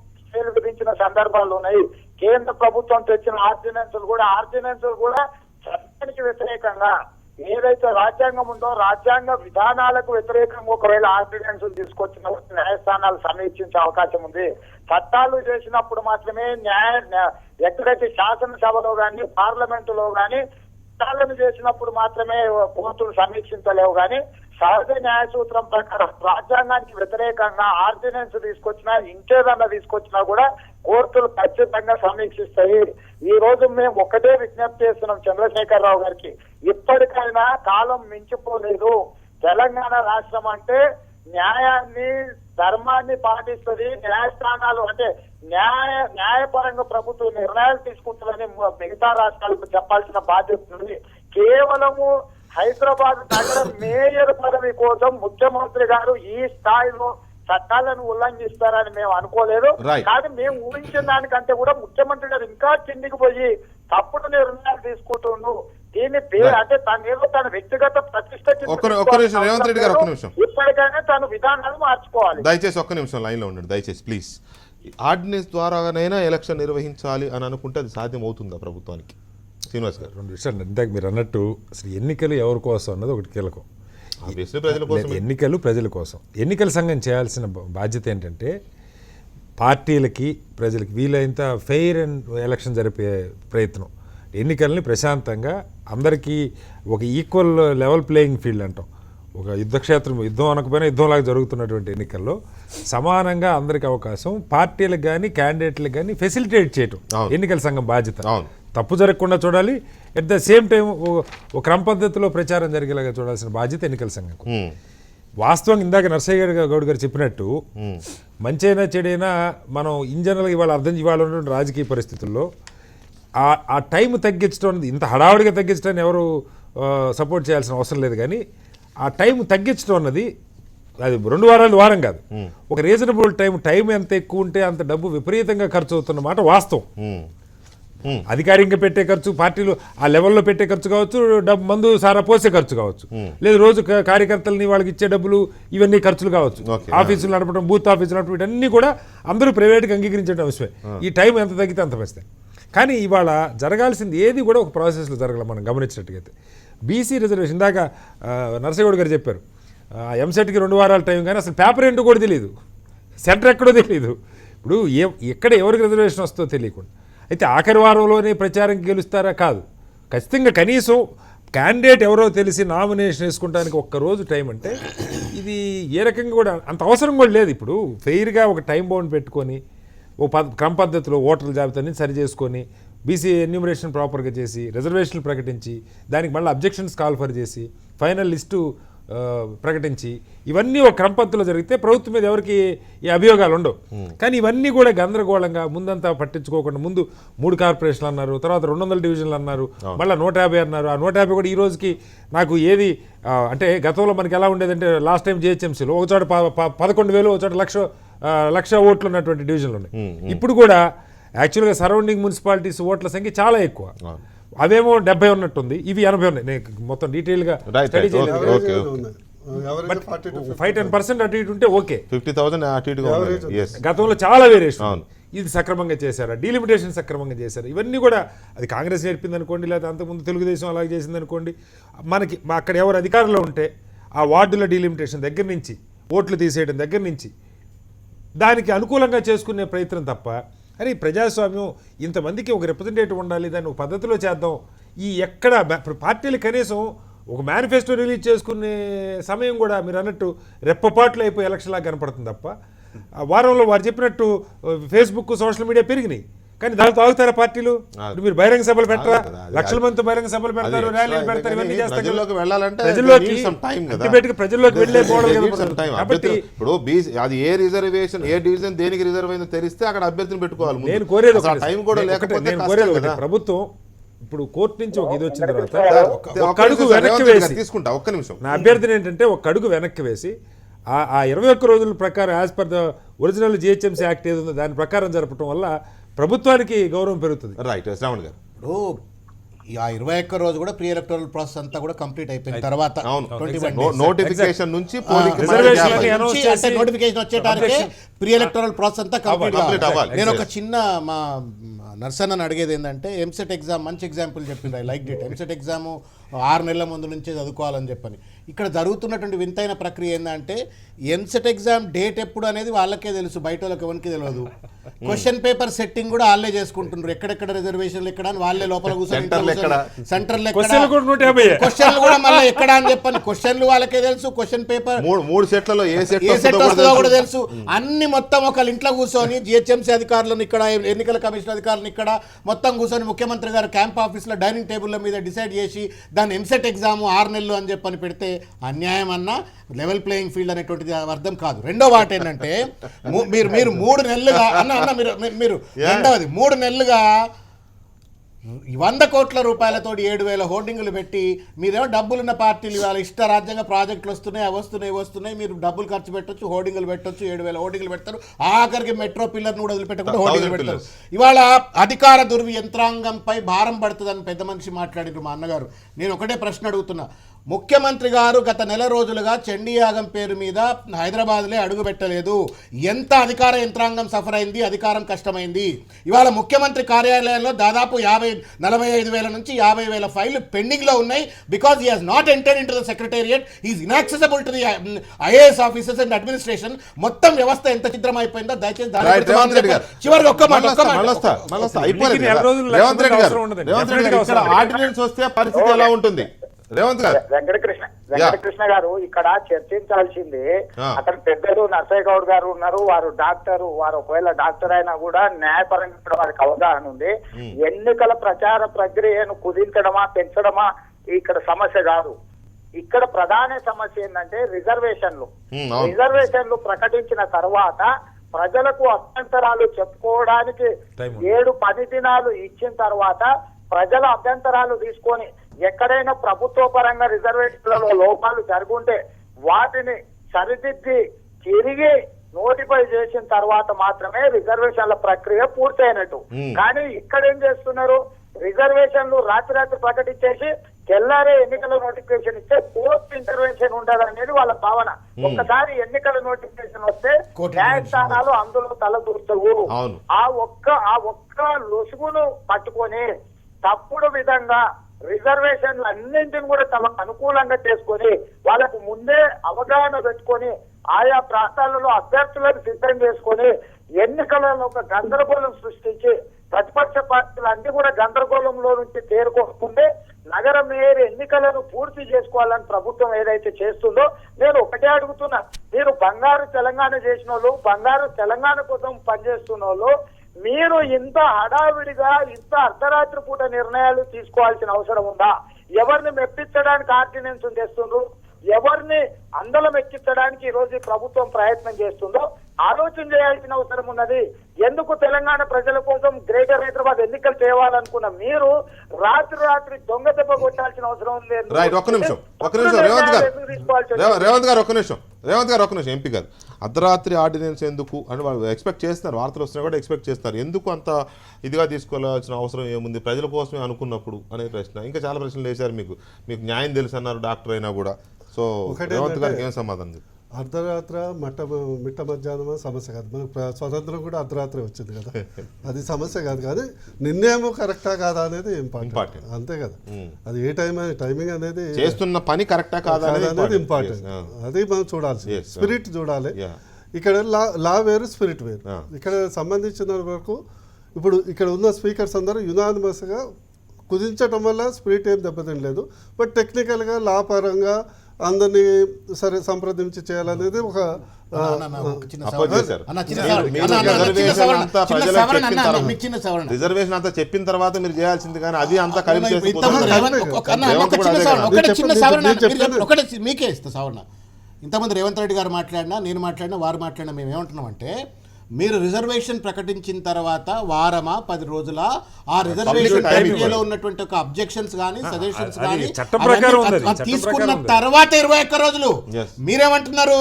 విధించిన సందర్భాలు ఉన్నాయి. కేంద్ర ప్రభుత్వం తెచ్చిన ఆర్డినెన్స్ కూడా చట్టానికి వ్యతిరేకంగా ఏదైతే రాజ్యాంగం ఉందో రాజ్యాంగ విధానాలకు వ్యతిరేకంగా ఒకవేళ ఆర్డినెన్స్ తీసుకొచ్చిన న్యాయస్థానాలు సమీక్షించే అవకాశం ఉంది. చట్టాలు చేసినప్పుడు మాత్రమే ఎక్కడైతే శాసనసభలో గాని పార్లమెంటులో గాని చట్టాలను చేసినప్పుడు మాత్రమే కోర్టులు సమీక్షించలేవు. కానీ సహజ న్యాయ సూత్రం ప్రకారం రాజ్యాంగానికి వ్యతిరేకంగా ఆర్డినెన్స్ తీసుకొచ్చినా ఇంకేదన్నా తీసుకొచ్చినా కూడా కోర్టులు ఖచ్చితంగా సమీక్షిస్తాయి. ఈ రోజు మేము ఒకటే విజ్ఞప్తి చేస్తున్నాం చంద్రశేఖరరావు గారికి, ఇప్పటికైనా కాలం మించిపోలేదు. తెలంగాణ రాష్ట్రం అంటే న్యాయాన్ని ధర్మాన్ని పాటిస్తుంది. న్యాయస్థానాలు అంటే న్యాయపరంగా ప్రభుత్వం నిర్ణయాలు తీసుకుంటుందని మిగతా రాష్ట్రాలకు చెప్పాల్సిన బాధ్యత ఉంది. కేవలము హైదరాబాద్ నగర మేయర్ పదవి కోసం ముఖ్యమంత్రి గారు ఈ స్థాయిలో చట్టాలను ఉల్లంఘిస్తారని మేము అనుకోలేదు. కానీ మేము ఊహించిన దానికంటే కూడా ముఖ్యమంత్రి గారు ఇంకా కిందికి పోయి తప్పుడు నిర్ణయాలు తీసుకుంటుండు. దీన్ని అంటే తన వ్యక్తిగత ప్రతిష్టకి ఇప్పటికైనా తను విధానాలు మార్చుకోవాలి. దయచేసి ఒక్క నిమిషం లైన్ లో ఉండండి దయచేసి ప్లీజ్. ఆర్డినెన్స్ ద్వారానైనా ఎలక్షన్ నిర్వహించాలి అని అనుకుంటే అది సాధ్యం అవుతుందా ప్రభుత్వానికి? శ్రీనివాస్ గారు, 2 విషయాలు. ఇందాక మీరు అన్నట్టు అసలు ఎన్నికలు ఎవరి కోసం అన్నది ఒకటి కీలకం. ఎన్నికలు ప్రజల కోసం. ఎన్నికల సంఘం చేయాల్సిన బాధ్యత ఏంటంటే పార్టీలకి ప్రజలకి వీలైనంత ఫెయిర్ అండ్ ఎలక్షన్ జరిపే ప్రయత్నం. ఎన్నికల్ని ప్రశాంతంగా అందరికీ ఒక ఈక్వల్ లెవెల్ ప్లేయింగ్ ఫీల్డ్ అంటాం. ఒక యుద్ధక్షేత్రం, యుద్ధం అనకపోయినా యుద్ధంలాగా జరుగుతున్నటువంటి ఎన్నికల్లో సమానంగా అందరికి అవకాశం, పార్టీలకు కానీ క్యాండిడేట్లకు కానీ ఫెసిలిటేట్ చేయటం ఎన్నికల సంఘం బాధ్యత. తప్పు జరగకుండా చూడాలి, ఎట్ ద సేమ్ టైం ఒక క్రమ పద్ధతిలో ప్రచారం జరిగేలాగా చూడాల్సిన బాధ్యత ఎన్నికల సంఘం. వాస్తవంగా ఇందాక నరసయ్య గౌడ్ గారు చెప్పినట్టు మంచైనా చెడైనా మనం ఇన్ జనరల్గా ఇవాళ ఉన్నటువంటి రాజకీయ పరిస్థితుల్లో ఆ టైం తగ్గించడం అనేది ఇంత హడావుడిగా తగ్గించడాన్ని ఎవరు సపోర్ట్ చేయాల్సిన అవసరం లేదు. కానీ ఆ టైం తగ్గించడం అన్నది అది 2 వారాలు వారం కాదు, ఒక రీజనబుల్ టైం ఎంత ఎక్కువ ఉంటే అంత డబ్బు విపరీతంగా ఖర్చు అవుతున్న మాట వాస్తవం. అధికారికంగా పెట్టే ఖర్చు, పార్టీలు ఆ లెవెల్లో పెట్టే ఖర్చు కావచ్చు, డబ్బు మందు సారా పోసే ఖర్చు కావచ్చు, లేదు రోజు కార్యకర్తలని వాళ్ళకి ఇచ్చే డబ్బులు ఇవన్నీ ఖర్చులు కావచ్చు, ఆఫీసులు నడపడం, బూత్ ఆఫీసులు నడపడం, ఇవన్నీ కూడా అందరూ ప్రైవేట్గా అంగీకరించడం అవసరమే. ఈ టైం ఎంత తగ్గితే అంత వస్తాయి. కానీ ఇవాళ జరగాల్సింది ఏది కూడా ఒక ప్రాసెస్లో జరగాలి. మనం గమనించినట్టుగైతే బీసీ రిజర్వేషన్ ఇందాక నరసింహగౌడ్ గారు చెప్పారు, ఎంసెట్కి 2 వారాల టైం, కానీ అసలు పేపర్ ఏంటో కూడా తెలియదు, సెంటర్ ఎక్కడో తెలియదు. ఇప్పుడు ఎక్కడ ఎవరికి రిజర్వేషన్ వస్తుందో తెలియకుండా అయితే ఆఖరి వారంలోనే ప్రచారం గెలుస్తారా? కాదు. ఖచ్చితంగా కనీసం క్యాండిడేట్ ఎవరో తెలిసి నామినేషన్ వేసుకుంటానికి ఒక్కరోజు టైం అంటే ఇది ఏ రకంగా కూడా అంత అవసరం కూడా లేదు. ఇప్పుడు ఫెయిర్గా ఒక టైం బౌండ్ పెట్టుకొని ఓ క్రమ పద్ధతిలో ఓటర్ల జాబితాని సరి చేసుకొని బీసీ ఎన్యూమరేషన్ ప్రాపర్గా చేసి రిజర్వేషన్లు ప్రకటించి దానికి మళ్ళీ అబ్జెక్షన్స్ కాల్ఫర్ చేసి ఫైనల్ లిస్టు ప్రకటించి ఇవన్నీ ఒక క్రమ పద్ధతిలో జరిగితే ప్రభుత్వం మీద ఎవరికి ఈ అభియోగాలు ఉండవు. కానీ ఇవన్నీ కూడా గందరగోళంగా ముందంతా పట్టించుకోకుండా ముందు 3 కార్పొరేషన్లు అన్నారు, తర్వాత 200 డివిజన్లు అన్నారు, మళ్ళీ 150 అన్నారు. ఆ 150 కూడా ఈ రోజుకి నాకు ఏది అంటే గతంలో మనకి ఎలా ఉండేదంటే లాస్ట్ టైం జిహెచ్ఎంసీలో ఒక చోట 11,000 ఒక చోట లక్ష ఓట్లు ఉన్నటువంటి డివిజన్లు ఉన్నాయి. ఇప్పుడు కూడా యాక్చువల్గా సరౌండింగ్ మున్సిపాలిటీస్ ఓట్ల సంఖ్య చాలా ఎక్కువ, అవేమో 70 ఉన్నట్టుంది, ఇవి 80 ఉన్నాయి. నేను మొత్తం డీటెయిల్గా స్టడీ చేయలేదు. 5-10% అటు ఇటు ఉంటే ఓకే, 50,000 గతంలో చాలా వేరియేషన్. ఇది సక్రమంగా చేశారా, డీలిమిటేషన్ సక్రమంగా చేశారు, ఇవన్నీ కూడా అది కాంగ్రెస్ నేర్పింది అనుకోండి, లేదా అంతకుముందు తెలుగుదేశం అలాగే చేసింది అనుకోండి. మనకి అక్కడ ఎవరు అధికారంలో ఉంటే ఆ వార్డుల డీలిమిటేషన్ దగ్గర నుంచి ఓట్లు తీసేయడం దగ్గర నుంచి దానికి అనుకూలంగా చేసుకునే ప్రయత్నం తప్ప, అరే ప్రజాస్వామ్యం ఇంతమందికి ఒక రిప్రజెంటేటివ్ ఉండాలి, దాన్ని ఒక పద్ధతిలో చేద్దాం. ఈ ఎక్కడ పార్టీలు కనీసం ఒక మేనిఫెస్టో రిలీజ్ చేసుకునే సమయం కూడా మీరు అన్నట్టు రెప్పపాట్లు అయిపోయి ఎలక్షన్లాగా కనపడుతుంది తప్ప ఆ వారంలో వారు చెప్పినట్టు ఫేస్బుక్ సోషల్ మీడియా పెరిగినాయి, కానీ దాంతో ఆగుతారా పార్టీలు? ఇప్పుడు మీరు బహిరంగ సభలు పెట్టరా? లక్షల మంది బహిరంగ సభలు పెడతారు, ర్యాలీలు పెడతారు, ఇవన్నీ చేస్తారు. ప్రజల్లోకి వెళ్ళాలంటే ప్రజల్లోకి need some time కదా. ultimately ప్రజల్లోకి వెళ్ళే మోడల్ Need some time. కాబట్టి ఇప్పుడు అది ఏ రిజర్వేషన్ ఏ డివిజన్ దేనికి రిజర్వ్ అయిందో తెలిస్తే అక్కడ అభ్యర్థిని పెట్టుకోవాలి ముందు. నేను కోరేది అసలు ఒకటే. టైం కూడా నేను లేకపోతే కోరేది కష్టం ఒకటే. కదా. ప్రభుత్వం ఇప్పుడు కోర్టు నుంచి ఒక ఇది వచ్చిన తర్వాత ఒక్క ఒక అడుగు నిమిషం, వెనక్కి రేవంత్ రెడ్డి వేసి గారు తీసుకుంటా ఒక్క నిమిషం. నా అభ్యర్థన ఏంటంటే ఒక అడుగు వెనక్కి వేసి ఆ 21 రోజుల ప్రకారం as per the original GHMC act ఏదో దాని ప్రకారం జరపడం వల్ల ప్రభుత్వానికి గౌరవం పెరుగుతుంది. రైట్ శ్రావణ్ గారు. ఇప్పుడు ఆ 21 రోజు కూడా ప్రీ ఎలక్టోరల్ ప్రాసెస్ అంతా కూడా కంప్లీట్ అయిపోయిన తర్వాత అవును 21 days. నోటిఫికేషన్ నుంచి పోలింగ్ రిజర్వేషన్ మధ్య announce నుంచి అంటే చేసి నోటిఫికేషన్ వచ్చేటానికి ప్రీ ఎలక్టోరల్ ప్రాసెస్ అంతా Complete కంప్లీట్ అవ్వాలి. నేను ఒక చిన్న మా నర్సన్నని అడిగేది ఏంటంటే ఎంసెట్ ఎగ్జామ్ మంచి ఎగ్జాంపుల్ చెప్పింది. I like it. EAMCET exam 6 నెలల ముందు నుంచే చదువుకోవాలని చెప్పని. ఇక్కడ జరుగుతున్నటువంటి వింతైన ప్రక్రియ ఏంటంటే ఎంసెట్ ఎగ్జామ్ డేట్ ఎప్పుడు అనేది వాళ్ళకే తెలుసు, బయట వాళ్ళకి ఎవరికి తెలియదు. క్వశ్చన్ పేపర్ సెట్టింగ్ కూడా వాళ్ళే చేసుకుంటున్నారు. ఎక్కడెక్కడ రిజర్వేషన్లు ఎక్కడ అని వాళ్ళే లోపల సెంటర్లు ఎక్కడ? సెంటర్లు క్వశ్చన్లు కూడా 150. క్వశ్చన్లు కూడా మళ్ళీ ఎక్కడ అని చెప్పని క్వశ్చన్లు వాళ్ళకే తెలుసు. క్వశ్చన్ పేపర్ మూడు సెట్లలో ఏ సెట్ ఏ సెట్ వస్తుందో కూడా తెలుసు. అన్ని మొత్తం ఒక ఇంట్లో కూర్చొని జిహెచ్ఎంసీ అధికారులను ఇక్కడ, ఎన్నికల కమిషన్ అధికారులను ఇక్కడ మొత్తం కూర్చొని ముఖ్యమంత్రి గారు క్యాంప్ ఆఫీస్లో డైనింగ్ టేబుల్ల మీద డిసైడ్ చేసి దాన్ని ఎంసెట్ ఎగ్జామ్ 6 నెలలు అని చెప్పని పెడితే అన్యాయం అన్నా లెవెల్ ప్లేయింగ్ ఫీల్డ్ అనేటువంటిది అర్థం కాదు. రెండో వాటి ఏంటంటే మీరు 3 నెలలుగా అన్న మీరు రెండవది 3 నెలలుగా 100 కోట్ల రూపాయలతో 7,000 హోర్డింగులు పెట్టి మీరేమో డబ్బులున్న పార్టీలు ఇవాళ ఇష్ట రాజ్యంగా ప్రాజెక్టులు వస్తున్నాయి, అవి వస్తున్నాయి, మీరు డబ్బులు ఖర్చు పెట్టొచ్చు, హోర్డింగులు పెట్టొచ్చు, 7,000 హోర్డింగులు పెడతారు. ఆఖరికి మెట్రో పిల్లర్ను కూడా వదిలిపెట్టకుండా హోర్డింగులు పెడతారు. ఇవాళ అధికార యంత్రాంగంపై భారం పడుతుందని పెద్ద మనిషి మాట్లాడినారు మా అన్నగారు. నేను ఒకటే ప్రశ్న అడుగుతున్నా. ముఖ్యమంత్రి గారు గత నెల రోజులుగా చండీయాగం పేరు మీద హైదరాబాద్లే అడుగు పెట్టలేదు. ఎంత అధికార యంత్రాంగం సఫర్ అయింది, అధికారం కష్టమైంది. ఇవాళ ముఖ్యమంత్రి కార్యాలయంలో దాదాపు 45 వేల నుంచి 50,000 ఫైళ్లు పెండింగ్లో ఉన్నాయి. Because he has not entered into the secretariat, is inaccessible to the IAS officers and administration. మొత్తం వ్యవస్థ ఎంత చిత్రమైపోయిందో దయచేసి చివరికి ఒక్క మాట ఆర్డినెన్స్ వస్తే పరిస్థితి ఎలా ఉంటుంది? రేవంత్ గారు, వెంకటకృష్ణ గారు ఇక్కడ చర్చించాల్సింది. అక్కడ పెద్దలు నర్సయ్య గౌడ్ గారు ఉన్నారు, వారు డాక్టర్. వారు ఒకవేళ డాక్టర్ అయినా కూడా న్యాయపరంగా కూడా వారికి అవగాహన ఉంది. ఎన్నికల ప్రచార ప్రక్రియను కుదించడమా పెంచడమా ఇక్కడ సమస్య కాదు. ఇక్కడ ప్రధాన సమస్య ఏంటంటే రిజర్వేషన్లు ప్రకటించిన తర్వాత ప్రజలకు అభ్యంతరాలు చెప్పుకోవడానికి 7-10 దినాలు ఇచ్చిన తర్వాత ప్రజల అభ్యంతరాలు తీసుకొని ఎక్కడైనా ప్రభుత్వ పరంగా రిజర్వేషన్లలో లోపాలు జరుగుంటే వాటిని సరిదిద్ది తిరిగి నోటిఫై చేసిన తర్వాత మాత్రమే రిజర్వేషన్ల ప్రక్రియ పూర్తయినట్టు. కానీ ఇక్కడ ఏం చేస్తున్నారు? రిజర్వేషన్లు రాత్రి ప్రకటించేసి తెల్లారే ఎన్నికల నోటిఫికేషన్ ఇస్తే పోస్ట్ ఇంటర్వెన్షన్ ఉండదు అనేది వాళ్ళ భావన. ఒక్కసారి ఎన్నికల నోటిఫికేషన్ వస్తే న్యాయస్థానాలు అందులో తలదూర్చవు. ఆ ఒక్క లొసుగును పట్టుకొని తప్పుడు విధంగా రిజర్వేషన్లు అన్నింటిని కూడా తమకు అనుకూలంగా చేసుకొని వాళ్ళకు ముందే అవగాహన పెట్టుకొని ఆయా ప్రాంతాలలో అభ్యర్థులను సిద్ధం చేసుకొని ఎన్నికలలో ఒక గందరగోళం సృష్టించి ప్రతిపక్ష పార్టీలు అన్ని కూడా గందరగోళంలో నుంచి తేరుకోకుంటే నగర మేయర్ ఎన్నికలను పూర్తి చేసుకోవాలని ప్రభుత్వం ఏదైతే చేస్తుందో నేను ఒకటే అడుగుతున్నా. మీరు బంగారు తెలంగాణ చేసిన వాళ్ళు, బంగారు తెలంగాణ కోసం పనిచేస్తున్న వాళ్ళు, మీరు ఇంత హడావిడిగా ఇంత అర్ధరాత్రి పూట నిర్ణయాలు తీసుకోవాల్సిన అవసరం ఉందా? ఎవరిని మెప్పించడానికి ఆర్డినెన్స్ తెస్తుండ్రు, ఎవరిని అందలం ఎక్కించడానికి ఈ రోజు ప్రభుత్వం ప్రయత్నం చేస్తుందో ఆలోచన చేయాల్సిన అవసరం ఉన్నది. ఎందుకు తెలంగాణ ప్రజల కోసం గ్రేటర్ హైదరాబాద్ ఎన్నికలు చేయాలనుకున్న మీరు రాత్రి దొంగ దెబ్బ కొట్టాల్సిన అవసరం లేదు. రేవంత్ గారు ఒక్క నిమిషం ఎంపీ గారు, అర్ధరాత్రి ఆర్డినెన్స్ ఎందుకు అని వాళ్ళు ఎక్స్పెక్ట్ చేస్తున్నారు, వార్తలు వస్తున్నా కూడా ఎక్స్పెక్ట్ చేస్తారు. ఎందుకు అంత ఇదిగా తీసుకోవాల్సిన అవసరం ఏముంది ప్రజల కోసమే అనుకున్నప్పుడు అనే ప్రశ్న. ఇంకా చాలా ప్రశ్నలు వేశారు. మీకు న్యాయం తెలుసు అన్నారు డాక్టర్ అయినా కూడా. సో రేవంత్ గారికి ఏం సమాధానం? అర్ధరాత్ర మిట్ట మధ్యాహ్నమా సమస్య కాదు. మనకు స్వతంత్రం కూడా అర్ధరాత్రి వచ్చింది కదా, అది సమస్య కాదు. కానీ నిర్ణయం కరెక్టా కాదా అనేది ఇంపార్టెంట్, అంతే కదా. అది ఏ టైమింగ్ అనేది చేస్తున్న పని కరెక్టా కాదా అనేది ఇంపార్టెంట్. అది మనం చూడాల్సి, స్పిరిట్ చూడాలి. ఇక్కడ లా వేరు, స్పిరిట్ వేరు. ఇక్కడ సంబంధించిన వరకు ఇప్పుడు ఇక్కడ ఉన్న స్పీకర్స్ అందరూ యునానిమస్గా కుదించడం వల్ల స్పిరిట్ ఏం దెబ్బతినలేదు. బట్ టెక్నికల్గా లా పరంగా అందరినీ సరే సంప్రదించి చేయాలనేది ఒక రిజర్వేషన్ అంతా చెప్పిన తర్వాత మీరు చేయాల్సింది, కానీ అది అంతా కలిపి మీకే ఇస్తా సవరణ. ఇంతమంది రేవంత్ రెడ్డి గారు మాట్లాడినా, నేను మాట్లాడినా, వారు మాట్లాడినా మేము ఏమంటున్నామంటే, మీరు రిజర్వేషన్ ప్రకటించిన తర్వాత వారమా 10 రోజుల ఆ రిజర్వేషన్ టైంలో ఉన్నటువంటి ఒక అబ్జెక్షన్స్ కానీ సజెషన్స్ కానీ తీసుకున్న తర్వాత 21 రోజులు మీరేమంటున్నారు?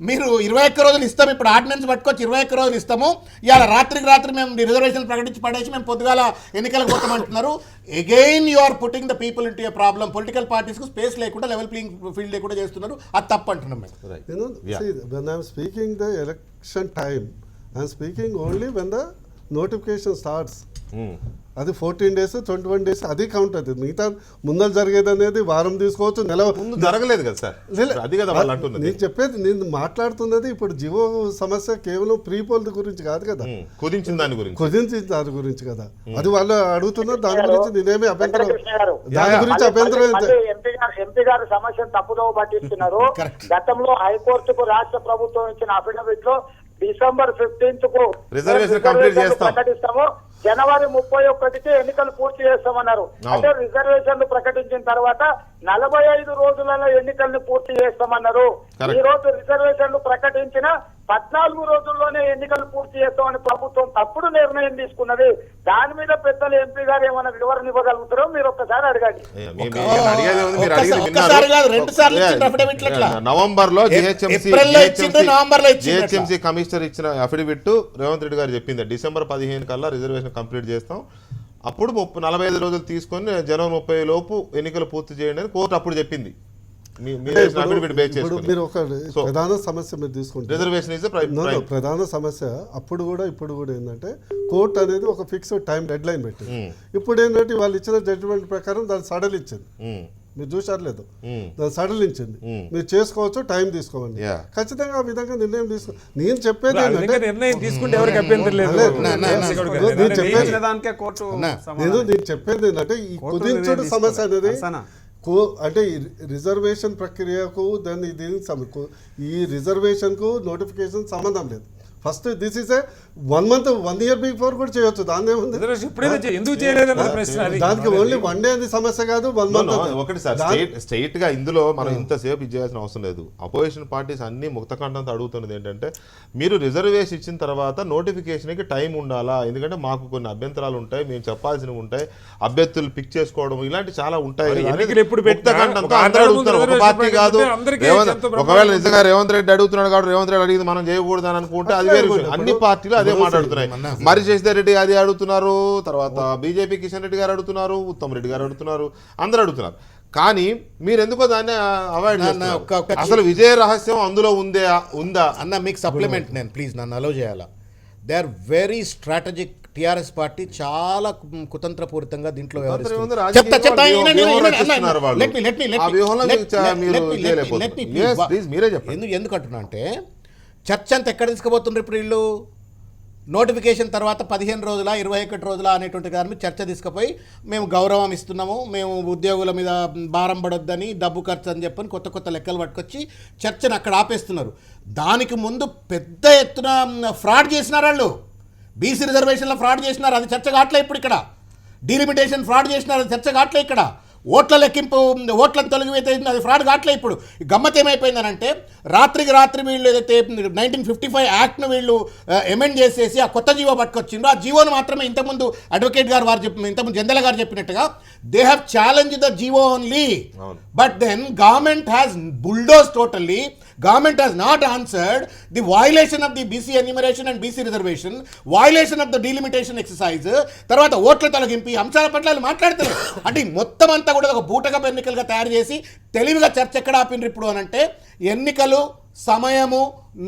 మీరు 21 రోజులు ఇస్తాం, ఇప్పుడు ఆర్డినెన్స్ పట్టుకొచ్చి 21 రోజులు ఇస్తాము, ఇవాళ రాత్రికి రాత్రి మేము రిజర్వేషన్ ప్రకటించి పడేసి మేము పొద్దుగాల ఎన్నికలకు పోతామంటున్నారు. Again you are putting the people into a problem. Political పార్టీస్కు స్పేస్ లేకుండా, లెవెల్ ప్లేయింగ్ ఫీల్డ్ లేకుండా చేస్తున్నారు. అది తప్పు అంటున్నాం మేము. I'm speaking only when the notification starts. అది 14 days 21 days అది కౌంట్ అవుతుంది. మిగతా ముందర జరిగేది అనేది వారం తీసుకోవచ్చు, నెల ముందు జరగలేదు కదా సార్. అది కదా వాళ్ళు అంటున్నది. నేను చెప్పేది, నేను మాట్లాడుతున్నది ఇప్పుడు జివో సమస్య కేవలం ప్రీపోల్ గురించి కాదు కదా, కుదించిన దాని గురించి కదా. అది వాళ్ళు అడుగుతున్నారు, దాని గురించి నేనేమి అభ్యంతరం, దాని గురించి అభ్యంతరం. ఎంపీ గారు సమస్యను తప్పుదో పట్టిస్తున్నారు. గతంలో హైకోర్టుకు రాష్ట్ర ప్రభుత్వం ఇచ్చిన అఫిడవిట్ లో December 15th కు రిజర్వేషన్ కంప్లీట్ ప్రకటిస్తాము, January 31కి ఎన్నికలు పూర్తి చేస్తామన్నారు. అంటే రిజర్వేషన్లు ప్రకటించిన తర్వాత 45 రోజులలో ఎన్నికలను పూర్తి చేస్తామన్నారు. ఈ రోజు రిజర్వేషన్లు ప్రకటించిన 14 రోజుల్లోనే ఎన్నికలు పూర్తి చేస్తామని ప్రభుత్వం తప్పుడు నిర్ణయం తీసుకున్నది. దాని మీద పెద్దలు ఎంపీ గారు ఏమైనా వివరణ ఇవ్వగలుగుతారో మీరు ఒక్కసారి అడగండి. నవంబర్ లో జిహెచ్ఎంసీ కమిషనర్ ఇచ్చిన అఫిడవిట్ రేవంత్ రెడ్డి గారు చెప్పింది December 15 కల్లా రిజర్వేషన్ కంప్లీట్ చేస్తాం, అప్పుడు 45 రోజులు తీసుకొని January 30 లోపు ఎన్నికలు పూర్తి చేయండి అని కోర్టు అప్పుడు చెప్పింది. మీరు ఒక ప్రధాన సమస్య మీరు తీసుకుంటే రిజర్వేషన్ ప్రధాన సమస్య అప్పుడు కూడా ఇప్పుడు కూడా ఏంటంటే కోర్టు అనేది ఒక ఫిక్స్డ్ టైం డెడ్ లైన్ పెట్టింది. ఇప్పుడు ఏంటంటే వాళ్ళు ఇచ్చిన జడ్జిమెంట్ ప్రకారం దాన్ని సడలిచ్చింది. మీరు చూసారు లేదు, దాన్ని సడలించింది. మీరు చేసుకోవచ్చు, టైం తీసుకోవాలి. ఖచ్చితంగా ఆ విధంగా నిర్ణయం తీసుకో. నేను చెప్పేది ఏంటంటే ఈ కుదించుడు సమస్య అనేది అంటే రిజర్వేషన్ ప్రక్రియకు దీనికి ఈ రిజర్వేషన్కు నోటిఫికేషన్ సంబంధం లేదు. First this is 1 year before కూడా చేయొచ్చు, దాని ఏముంది. దానికి ఓన్లీ 1 day అది సమస్య కాదు, 1 month. ఒకటి సార్, స్ట్రైట్ గా ఇందులో మనం ఇంతసేపు ఇది చేయాల్సిన అవసరం లేదు. అపోజిషన్ పార్టీస్ అన్ని ముక్తకంఠంతో అడుగుతున్నది ఏంటంటే, మీరు రిజర్వేషన్ ఇచ్చిన తర్వాత నోటిఫికేషన్కి టైం ఉండాలా, ఎందుకంటే మాకు కొన్ని అభ్యంతరాలు ఉంటాయి, మేము చెప్పాల్సినవి ఉంటాయి, అభ్యర్థులు పిక్ చేసుకోవడం ఇలాంటి చాలా ఉంటాయి. ఒక పార్టీ కాదు, ఒకవేళ నిజంగా రేవంత్ రెడ్డి అడుగుతున్నాడు కాబట్టి రేవంత్ రెడ్డి అడిగింది మనం చేయకూడదు అని అనుకుంటే అది వేరే విషయం. అన్ని పార్టీలు అదే మాట్లాడుతున్నాయి. మరి శశిధర్ రెడ్డి అది అడుగుతున్నారు, తర్వాత బీజేపీ కిషన్ రెడ్డి గారు అడుగుతున్నారు, ఉత్తమ్ రెడ్డి గారు అడుగుతున్నారు, అందరూ అడుగుతున్నారు. కానీ మీరు ఎందుకో దాన్ని అవాయిడ్ చేస్తున్నారు. అసలు విజయ రహస్యం అందులో ఉందా అన్న? మీకు సప్లిమెంట్ నేను ప్లీజ్ నన్ను అలౌ చేయాలా. They are very strategic. TRS party చాలా కుతంత్రపూరితంగా దీంట్లో ఎందుకంటున్నా అంటే చర్చ అంతా ఎక్కడ తీసుకుపోతున్నారు ఇప్పుడు వీళ్ళు? నోటిఫికేషన్ తర్వాత 15 రోజుల 21 రోజుల అనేటువంటి దాని మీద చర్చ తీసుకుపోయి మేము గౌరవం ఇస్తున్నాము, మేము ఉద్యోగుల మీద భారం పడొద్దని, డబ్బు ఖర్చు అని చెప్పని కొత్త కొత్త లెక్కలు పట్టుకొచ్చి చర్చను అక్కడ ఆపేస్తున్నారు. దానికి ముందు పెద్ద ఎత్తున ఫ్రాడ్ చేసినారు వాళ్ళు. బీసీ రిజర్వేషన్లో ఫ్రాడ్ చేసినారు, అది చర్చ కావట్లే. ఇప్పుడు ఇక్కడ డీలిమిటేషన్ ఫ్రాడ్ చేసినారు, అది చర్చ కావట్లే. ఇక్కడ ఓట్ల లెక్కింపు, ఓట్లను తొలగిపోతే అది ఫ్రాడ్ కావట్లే. ఇప్పుడు గమ్మత్ ఏమైపోయిందనంటే, రాత్రికి రాత్రి వీళ్ళు ఏదైతే 1955 యాక్ట్ను వీళ్ళు అమెండ్ చేసేసి ఆ కొత్త జీవో పట్టుకొచ్చిండ్రు. ఆ జీవోను మాత్రమే ఇంతకుముందు అడ్వకేట్ గారు ఇంతకుముందు జందల గారు చెప్పినట్టుగా they have challenge the GO only. But then government has bulldoze totally. Government has not answered the violation of the BC enumeration and BC reservation, violation of the delimitation exercise. తర్వాత ఓట్ల తొలగింపు అంశాల పట్ల మాట్లాడతారు. అంటే మొత్తం అంతా కూడా ఒక బూటకపు ఎన్నికలుగా తయారు చేసి తెలివిగా చర్చ ఎక్కడ ఆపినరు ఇప్పుడు అనంటే, ఎన్నికలు సమయము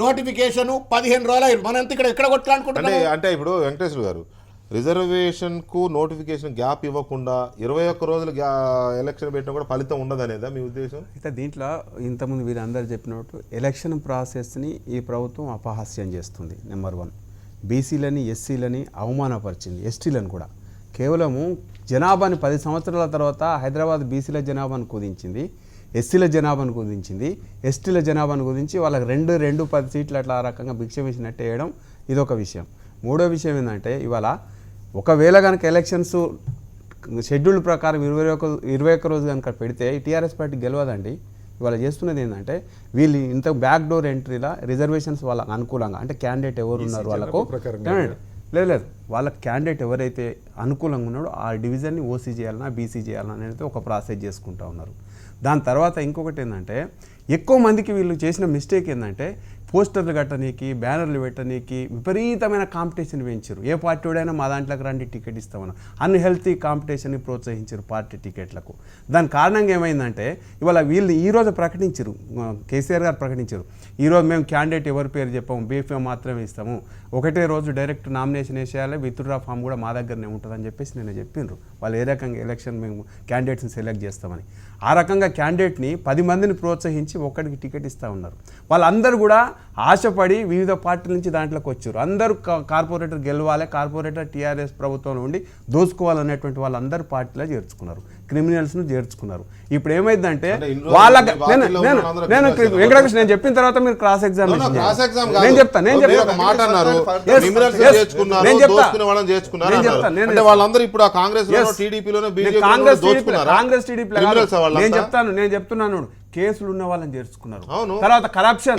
నోటిఫికేషను 15 రోజులు మనంతా ఇక్కడ ఎక్కడ కొట్లాడుకుంటున్నాం అంటే ఇప్పుడు వెంకటేశ్వర గారు రిజర్వేషన్కు నోటిఫికేషన్ గ్యాప్ ఇవ్వకుండా 21 రోజులు ఎలక్షన్ పెట్టినా కూడా ఫలితం ఉండదు అనేదా మీ ఉద్దేశం? అయితే దీంట్లో ఇంతకుముందు వీరందరూ చెప్పినట్టు ఎలక్షన్ ప్రాసెస్ని ఈ ప్రభుత్వం అపహాస్యం చేస్తుంది. నెంబర్ 1, బీసీలని ఎస్సీలని అవమానపరిచింది, ఎస్టీలను కూడా. కేవలము జనాభాని 10 సంవత్సరాల తర్వాత హైదరాబాద్ బీసీల జనాభాను కుదించింది. ఎస్సీల జనాభాను కుదించింది, ఎస్టీల జనాభాను కుదించి వాళ్ళకి 2-10 సీట్లు అట్లా ఆ రకంగా భిక్ష వేసినట్టు వేయడం ఇదొక విషయం. మూడో విషయం ఏంటంటే ఇవాళ ఒకవేళ కనుక ఎలక్షన్స్ షెడ్యూల్ ప్రకారం 21 రోజు కనుక పెడితే టీఆర్ఎస్ పార్టీ గెలవదండి. ఇవాళ చేస్తున్నది ఏంటంటే వీళ్ళు ఇంత బ్యాక్ డోర్ ఎంట్రీలా రిజర్వేషన్స్ వాళ్ళకి అనుకూలంగా అంటే క్యాండిడేట్ ఎవరు ఉన్నారు వాళ్ళకు లేదు వాళ్ళ క్యాండిడేట్ ఎవరైతే అనుకూలంగా ఉన్నాడో ఆ డివిజన్ని ఓసీ చేయాలన్నా బీసీ చేయాలన్నా అనేది ఒక ప్రాసెస్ చేసుకుంటూ ఉన్నారు. దాని తర్వాత ఇంకొకటి ఏంటంటే ఎక్కువ మందికి వీళ్ళు చేసిన మిస్టేక్ ఏంటంటే పోస్టర్లు కట్టనీకి బ్యానర్లు పెట్టనీకి విపరీతమైన కాంపిటీషన్ పెంచారు. ఏ పార్టీ వాడైనా మా దాంట్లోకి రండి టికెట్ ఇస్తామన్నా అన్హెల్తీ కాంపిటీషన్ని ప్రోత్సహించారు పార్టీ టికెట్లకు. దాని కారణంగా ఏమైందంటే ఇవాళ వీళ్ళు ఈరోజు ప్రకటించారు, కేసీఆర్ గారు ప్రకటించారు, ఈరోజు మేము క్యాండిడేట్ ఎవరి పేరు చెప్పాము, బీఫే మాత్రమే ఇస్తాము, ఒకటే రోజు డైరెక్ట్ నామినేషన్ వేసేయాలి, విత్డ్రా ఫామ్ కూడా మా దగ్గరనే ఉంటుందని చెప్పేసి నేను చెప్పిండ్రు. వాళ్ళు ఏ రకంగా ఎలక్షన్ మేము క్యాండిడేట్స్ని సెలెక్ట్ చేస్తామని ఆ రకంగా క్యాండిడేట్ని 10 మందిని ప్రోత్సహించి ఒక్కడికి టికెట్ ఇస్తూ ఉన్నారు. వాళ్ళందరూ కూడా ఆశపడి వివిధ పార్టీల నుంచి దాంట్లోకి వచ్చారు. అందరూ కార్పొరేటర్ గెలవాలి, కార్పొరేటర్ టీఆర్ఎస్ ప్రభుత్వంలో ఉండి దోచుకోవాలనేటువంటి వాళ్ళందరూ పార్టీలో చేర్చుకున్నారు, క్రిమినల్స్ను చేర్చుకున్నారు. ఇప్పుడు ఏమైందంటే వాళ్ళ నేను వెంకటకృష్ణ నేను చెప్పిన తర్వాత మీరు క్రాస్ ఎగ్జామినేషన్ నేను చెప్తాను నేను చెప్తున్నాను కేసులు ఉన్న వాళ్ళని చేర్చుకున్నారు. తర్వాత కరప్షన్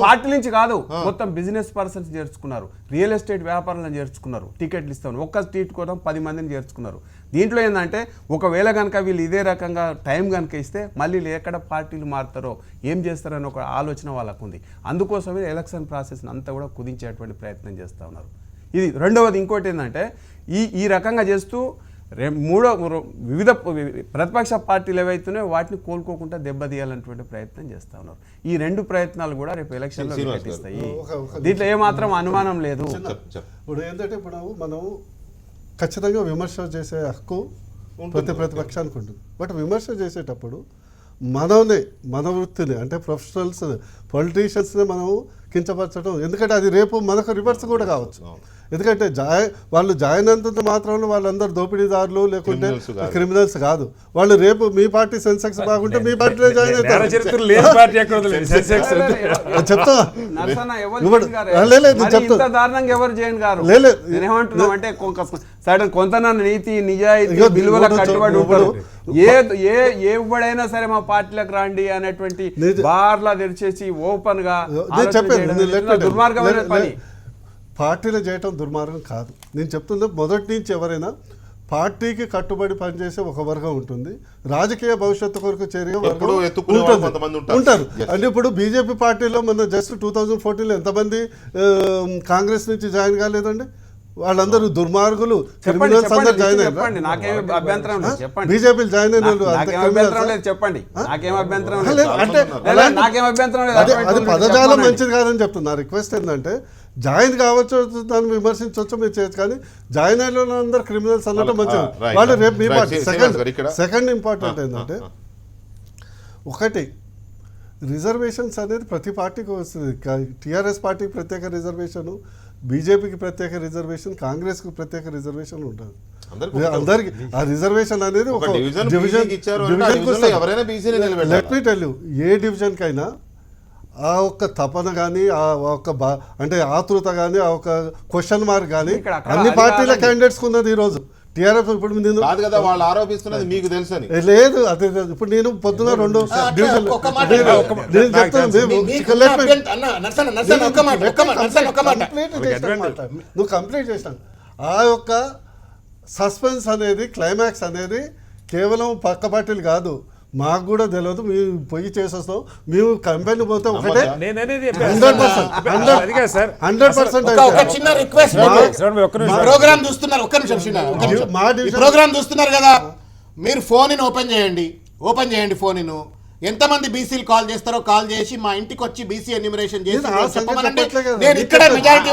పార్టీ నుంచి కాదు మొత్తం బిజినెస్ పర్సన్స్ చేర్చుకున్నారు, రియల్ ఎస్టేట్ వ్యాపారాలను చేర్చుకున్నారు, టికెట్లు ఇస్తాను ఒక్క సీట్ కోసం 10 మందిని చేర్చుకున్నారు. దీంట్లో ఏంటంటే ఒకవేళ కనుక వీళ్ళు ఇదే రకంగా టైం కనుక ఇస్తే మళ్ళీ ఎక్కడ పార్టీలు మారుతారో ఏం చేస్తారని ఒక ఆలోచన వాళ్ళకు ఉంది. అందుకోసమే ఎలక్షన్ ప్రాసెస్ని అంతా కూడా కుదించేటువంటి ప్రయత్నం చేస్తూ ఉన్నారు. ఇది రెండవది. ఇంకోటి ఏంటంటే ఈ రకంగా చేస్తూ వివిధ ప్రతిపక్ష పార్టీలు ఏవైతున్నాయో వాటిని కోలుకోకుండా దెబ్బతీయాలన్నటువంటి ప్రయత్నం చేస్తూ ఉన్నారు. ఈ 2 ప్రయత్నాలు కూడా రేపు ఎలక్షన్లో వికటిస్తాయి. దీంట్లో ఏమాత్రం అనుమానం లేదు. ఇప్పుడు ఏంటంటే ఇప్పుడు మనం ఖచ్చితంగా విమర్శ చేసే హక్కు ప్రతి ప్రతిపక్షానికి ఉంటుంది. బట్ విమర్శ చేసేటప్పుడు మన వృత్తిని అంటే ప్రొఫెషనల్స్ పొలిటీషియన్స్ని మనం కించపరచడం, ఎందుకంటే అది రేపు మనకు రివర్స్ కూడా కావచ్చు. ఎందుకంటే వాళ్ళు జాయిన్ అయినంత మాత్రంలో వాళ్ళందరూ దోపిడీదారులు లేకుంటే క్రిమినల్స్ కాదు. వాళ్ళు రేపు మీ పార్టీ సెన్సెక్స్ బాగుంటే మీ పార్టీలో జాయిన్ అవుతారు. చెప్తా కొంత నీతి నిజాయితీ విలువల కట్టుబడి ఉంటారు. ఎవడైనా సరే మా పార్టీలకు రండి అనేటువంటి బార్లా తెరిచేసి ఓపెన్ గా దుర్మార్గమైన పని పార్టీలు చేయటం దుర్మార్గం కాదు. నేను చెప్తున్నా మొదటి నుంచి ఎవరైనా పార్టీకి కట్టుబడి పనిచేసే ఒక వర్గం ఉంటుంది, రాజకీయ భవిష్యత్తు కొరకు చేరే వర్గం ఉంటారు. అంటే ఇప్పుడు బీజేపీ పార్టీలో మన జస్ట్ 2014లో ఎంతమంది కాంగ్రెస్ నుంచి జాయిన్ కాలేదండి? వాళ్ళందరూ దుర్మార్గులు, క్రిమినల్స్ అందరూ జాయిన్ అయ్యారు. బీజేపీలు జాయిన్ అయిన అది పదజాలం మంచిది కాదని చెప్తున్నా. రిక్వెస్ట్ ఏంటంటే జాయిన్ కావచ్చు, దాన్ని విమర్శించవచ్చు మీరు చేయొచ్చు, కానీ జాయిన్ అయిన అందరూ క్రిమినల్స్ అన్నట్టు మంచిది. వాళ్ళు రేపు మీ పార్టీ సెకండ్ ఇంపార్టెంట్ ఏంటంటే ఒకటి రిజర్వేషన్స్ అనేది ప్రతి పార్టీకి వస్తుంది. టీఆర్ఎస్ పార్టీకి ప్రత్యేక రిజర్వేషన్, బీజేపీకి ప్రత్యేక రిజర్వేషన్, కాంగ్రెస్కి ప్రత్యేక రిజర్వేషన్ ఉంటుంది. అందరికి ఆ రిజర్వేషన్ అనేది ఒక division. Let me tell you, ఏ డివిజన్కైనా ఆ ఒక్క తపన కానీ ఆ ఒక్క అంటే ఆతృత కానీ ఆ ఒక క్వశ్చన్ మార్క్ కానీ అన్ని పార్టీల క్యాండిడేట్స్ ఉన్నది ఈరోజు. టీఆర్ఎఫ్ ఇప్పుడు నేను వాళ్ళు ఆరోపిస్తున్నది మీకు తెలుసని లేదు. అదే ఇప్పుడు నేను పొద్దున 2 డివిజన్ నువ్వు కంప్లీట్ చేశాను. ఆ యొక్క సస్పెన్స్ అనేది, క్లైమాక్స్ అనేది కేవలం పక్క పార్టీలు కాదు, మాకు కూడా తెలియదు. మేము పొయ్యి చేసేస్తాం, మేము కంపెనీ పోతే ఒకటే 100%. ప్రోగ్రామ్ చూస్తున్నారు, ఒక్క నిమిషం ప్రోగ్రామ్ చూస్తున్నారు కదా, మీరు ఫోన్ ఓపెన్ చేయండి ఫోన్. ఎంతమంది బీసీలు కాల్ చేస్తారో కాల్ చేసి మా ఇంటికి వచ్చి బీసీ ఎన్యూమరేషన్ చేసి నేను ఆ సంగతి చెప్పమనండి. చెప్పట్లే కదా. నేను ఇక్కడ మెజారిటీ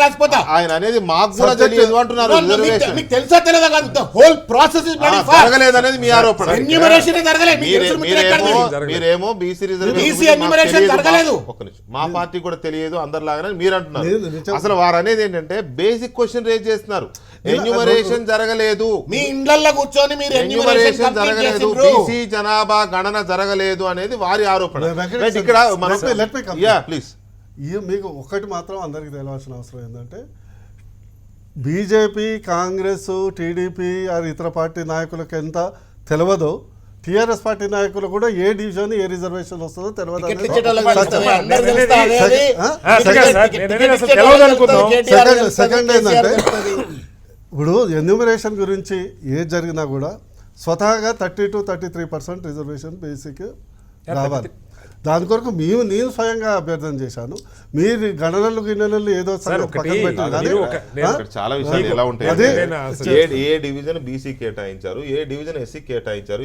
రాసిపోతా. ఆయన అనేది మాకు కూడా తెలియదు అంటున్నారు. రిజర్వేషన్ మీకు తెలుసా తెలియదా కాదు, the whole process is bloody fast. జరగలేదు అనేది మీ ఆరోపణ. ఎన్యూమరేషన్ జరగలేదు. మీకు తెలుసు మిత్రులు ఎక్కడిది? మీరేమో బీసీ బీసీ ఎన్యూమరేషన్ జరగలేదు. ఒక్క నిమిషం, మా పార్టీ కూడా తెలియదు అందరిలాగానే మీరు అంటున్నారు. లేదు, నిజం. అసలు వారు అనేది ఏంటంటే బేసిక్ క్వశ్చన్ రేజ్ చేస్తున్నారు. ఎన్యూమరేషన్ జరగలేదు, మీ ఇండ్లల్లో కూర్చొని మీరు ఎన్యూమరేషన్ జరగలేదు, బీసీ జనాభా గణన జరగలేదు అనేది వారి ఆరోపణ. వెంకటేశ్వర, ఇక్కడ మనం let me complete. Yeah please. మీకు ఒకటి మాత్రం అందరికీ తెలియాల్సిన అవసరం ఏంటంటే బీజేపీ, కాంగ్రెస్, టీడీపీ ఇతర పార్టీ నాయకులకు ఎంత తెలియదో టీఆర్ఎస్ పార్టీ నాయకులు కూడా ఏ డివిజన్ ఏ రిజర్వేషన్ వస్తుందో తెలియదు. సెకండ్ ఏంటంటే ఇప్పుడు ఎన్యూమరేషన్ గురించి ఏది జరిగినా కూడా స్వతహాగా 30 to 33% రిజర్వేషన్ బేసిక్ రావాలి. దాని కొరకు నేను స్వయంగా అభ్యర్థన చేశాను. మీరు గణనలు గిన్నెలు ఏదో పక్కన పెట్టారు కానీ ఇక్కడ చాలా విషయాలు ఎలా ఉంటాయి. ఏ డివిజన్ బీసీ కేటాయించారు, ఏ డివిజన్ ఎస్సీ కేటాయించారు,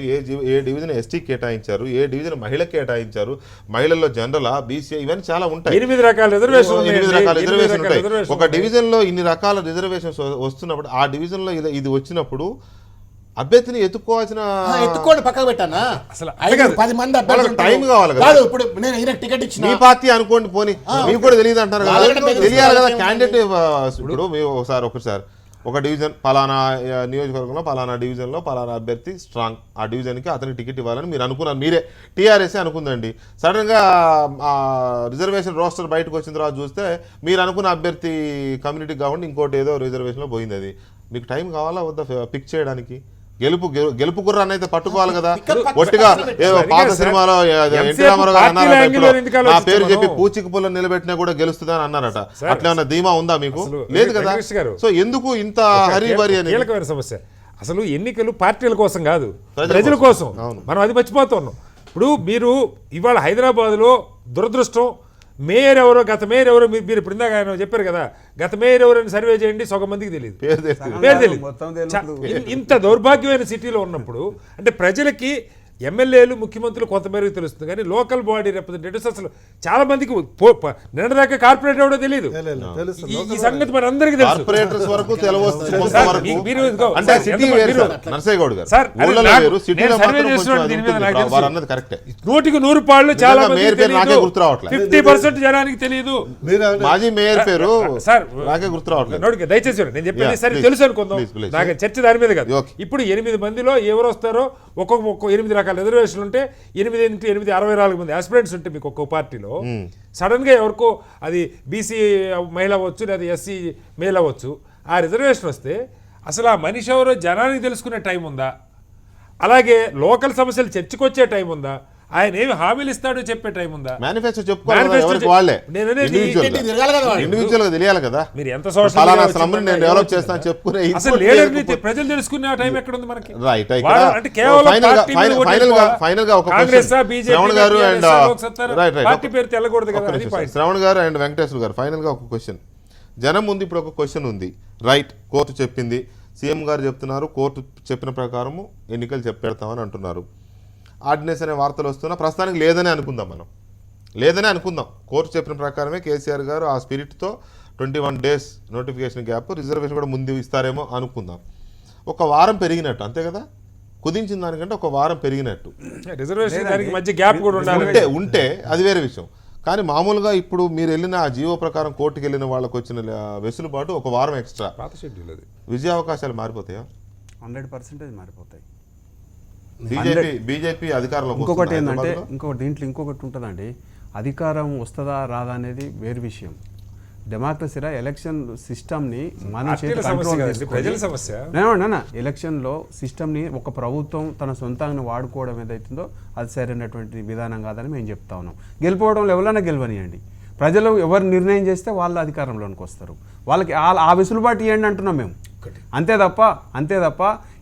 ఏ డివిజన్ ఎస్టీ కేటాయించారు, ఏ డివిజన్ మహిళ కేటాయించారు, మహిళల్లో జనరల్ బీసీ, ఇవన్నీ చాలా ఉంటాయి. 8 రకాల రిజర్వేషన్ ఉంటాయి. ఒక డివిజన్ లో ఇన్ని రకాల రిజర్వేషన్స్ వస్తున్నప్పుడు ఆ డివిజన్ లో ఇది వచ్చినప్పుడు అభ్యర్థిని ఎత్తుకోండి పక్కకు పెట్టానా? అసలు 10 మంది అభ్యర్థులు టైం కావాలి కదా. కాదు, ఇప్పుడు నేను ఈయన టికెట్ ఇచ్చిన మీ పార్టీ అనుకోండి, పోనీ మీకు కూడా తెలియదు అంటారు కదా, తెలియాలి కదా క్యాండిడేట్. ఇప్పుడు ఒకసారి ఒక డివిజన్ పలానా నియోజకవర్గంలో పలానా డివిజన్లో పలానా అభ్యర్థి స్ట్రాంగ్, ఆ డివిజన్కి అతనికి టికెట్ ఇవ్వాలని మీరు అనుకున్నారు. మీరే టీఆర్ఎస్ అనుకుందండి. సడన్గా రిజర్వేషన్ రోస్టర్ బయటకు వచ్చిన తర్వాత చూస్తే మీరు అనుకున్న అభ్యర్థి కమ్యూనిటీకి కాకుండా ఇంకోటి ఏదో రిజర్వేషన్లో పోయింది. అది మీకు టైం కావాలా వద్దా పిక్ చేయడానికి? గెలుపు గుర్రాన్ని అయితే పట్టుకోవాలి కదా. ఒట్టిగా ఏదో పాత సినిమాలో ఎన్టీ రామారావు గారు అన్నారట, నా పేరు చెప్పి పూచికి పుల్ల నిలబెట్టినా కూడా గెలుస్తుందని అన్నారట. అట్లా ఏమన్నా ధీమా ఉందా మీకు? లేదు కదా. సో ఎందుకు ఇంత హరిబరి అని? కీలకమైన సమస్య. అసలు ఎన్నికలు పార్టీల కోసం కాదు, ప్రజల కోసం. మనం అది మర్చిపోతున్నాం. ఇప్పుడు మీరు ఇవాళ హైదరాబాద్లో దురదృష్టం, మేయర్ ఎవరో గత మేయర్ ఎవరో మీరు ఇప్పుడు ఇందాక ఆయన చెప్పారు కదా, గత మేయర్ ఎవరైనా సర్వే చేయండి, సగం మందికి తెలియదు, పేరు తెలియదు. ఇంత దౌర్భాగ్యమైన సిటీలో ఉన్నప్పుడు అంటే ప్రజలకి ఎమ్మెల్యేలు ముఖ్యమంత్రులు కొంతమేరకు తెలుస్తుంది, కానీ లోకల్ బాడీ రిప్రజెంటేటివ్స్ అసలు చాలా మందికి నిన్నదాకా కార్పొరేట్ ఎవడో తెలియదు. ఈ సంగతి మన అందరికీ తెలుసు. నూటికి 100 పాళ్ళు చాలా 50% జనానికి తెలియదు. మాజీ మేయర్ పేరు గుర్తు రావట్లేదు. దయచేసి నేను చెప్పేది సరే తెలుసు అనుకుందాం, నాకు చర్చ దాని మీద కాదు. ఇప్పుడు 8 మందిలో ఎవరు వస్తారో ఒక్కొక్క 8 రకాల రిజర్వేషన్లు ఉంటే 8 into 8 64 మంది ఆస్పిరెంట్స్ ఉంటే మీకు ఒక్కో పార్టీలో సడన్ గా ఎవరికో అది బీసీ మహిళ అవ్వచ్చు లేదా ఎస్సీ మేల్ అవ్వచ్చు, ఆ రిజర్వేషన్ వస్తే అసలు ఆ మనిషి ఎవరో జనానికి తెలుసుకునే టైం ఉందా? అలాగే లోకల్ సమస్యలు చర్చకొచ్చే టైం ఉందా? ఆయన ఏమి హామీలు ఇస్తాడో చెప్పే టైం ఉందా? మేనిఫెస్టో చెప్పుకోవాలి తెలియాలి కదా. మీరు ఎంత నేను డెవలప్ చేస్తాను చెప్పుకునే అసలు లీడర్ ని ప్రజలు తెలుసుకునే టైం ఎక్కడ ఉంది మనకి? రైట్. అంటే కేవలం ఫైనల్ గా ఒక కాంగ్రెస్ శ్రవణ్ గారు అండ్ పార్టీ పేరు తెల్లకూడదు కదా. శ్రవణ్ గారు అండ్ వెంకటేశ్వర గారు ఫైనల్ గా ఒక క్వశ్చన్ జనం ముందు ఇప్పుడు ఒక క్వశ్చన్ ఉంది. రైట్, కోర్టు చెప్పింది, సీఎం గారు చెప్తున్నారు, కోర్టు చెప్పిన ప్రకారము ఎన్నికలు పెడతామని అంటున్నారు. ఆర్డినెన్స్ అనే వార్తలు వస్తున్నా ప్రస్తుతానికి లేదని అనుకుందాం, మనం లేదని అనుకుందాం. కోర్టు చెప్పిన ప్రకారమే కేసీఆర్ గారు ఆ స్పిరిట్తో 21 days నోటిఫికేషన్ గ్యాప్, రిజర్వేషన్ కూడా ముందు ఇస్తారేమో అనుకుందాం. ఒక వారం పెరిగినట్టు అంతే కదా, కుదించిన దానికంటే ఒక వారం పెరిగినట్టు. రిజర్వేషన్ మధ్య గ్యాప్ కూడా ఉంటే అది వేరే విషయం. కానీ మామూలుగా ఇప్పుడు మీరు వెళ్ళిన ఆ జీవో ప్రకారం కోర్టుకు వెళ్ళిన వాళ్ళకు వచ్చిన వెసులుబాటు ఒక వారం ఎక్స్ట్రా. విజయ అవకాశాలు మారిపోతాయా? 100% మారిపోతాయి. బీజేపీ అధికారంలో ఇంకొకటి ఏంటంటే దీంట్లో ఇంకొకటి ఉంటుందండి, అధికారం వస్తుందా రాదా అనేది వేరు విషయం. డెమోక్రసీలో ఎలక్షన్ సిస్టమ్ని మన ఎలక్షన్లో సిస్టమ్ని ఒక ప్రభుత్వం తన సొంతంగా వాడుకోవడం ఏదైతుందో అది సరైనటువంటి విధానం కాదని మేము చెప్తా ఉన్నాం. గెలిపోవడంలో ఎవరైనా గెలవనియండి, ప్రజలు ఎవరు నిర్ణయం చేస్తే వాళ్ళు అధికారంలోనికి వస్తారు, వాళ్ళకి ఆ వెసులుబాటు ఇవ్వండి అంటున్నాం మేము. అంతే తప్ప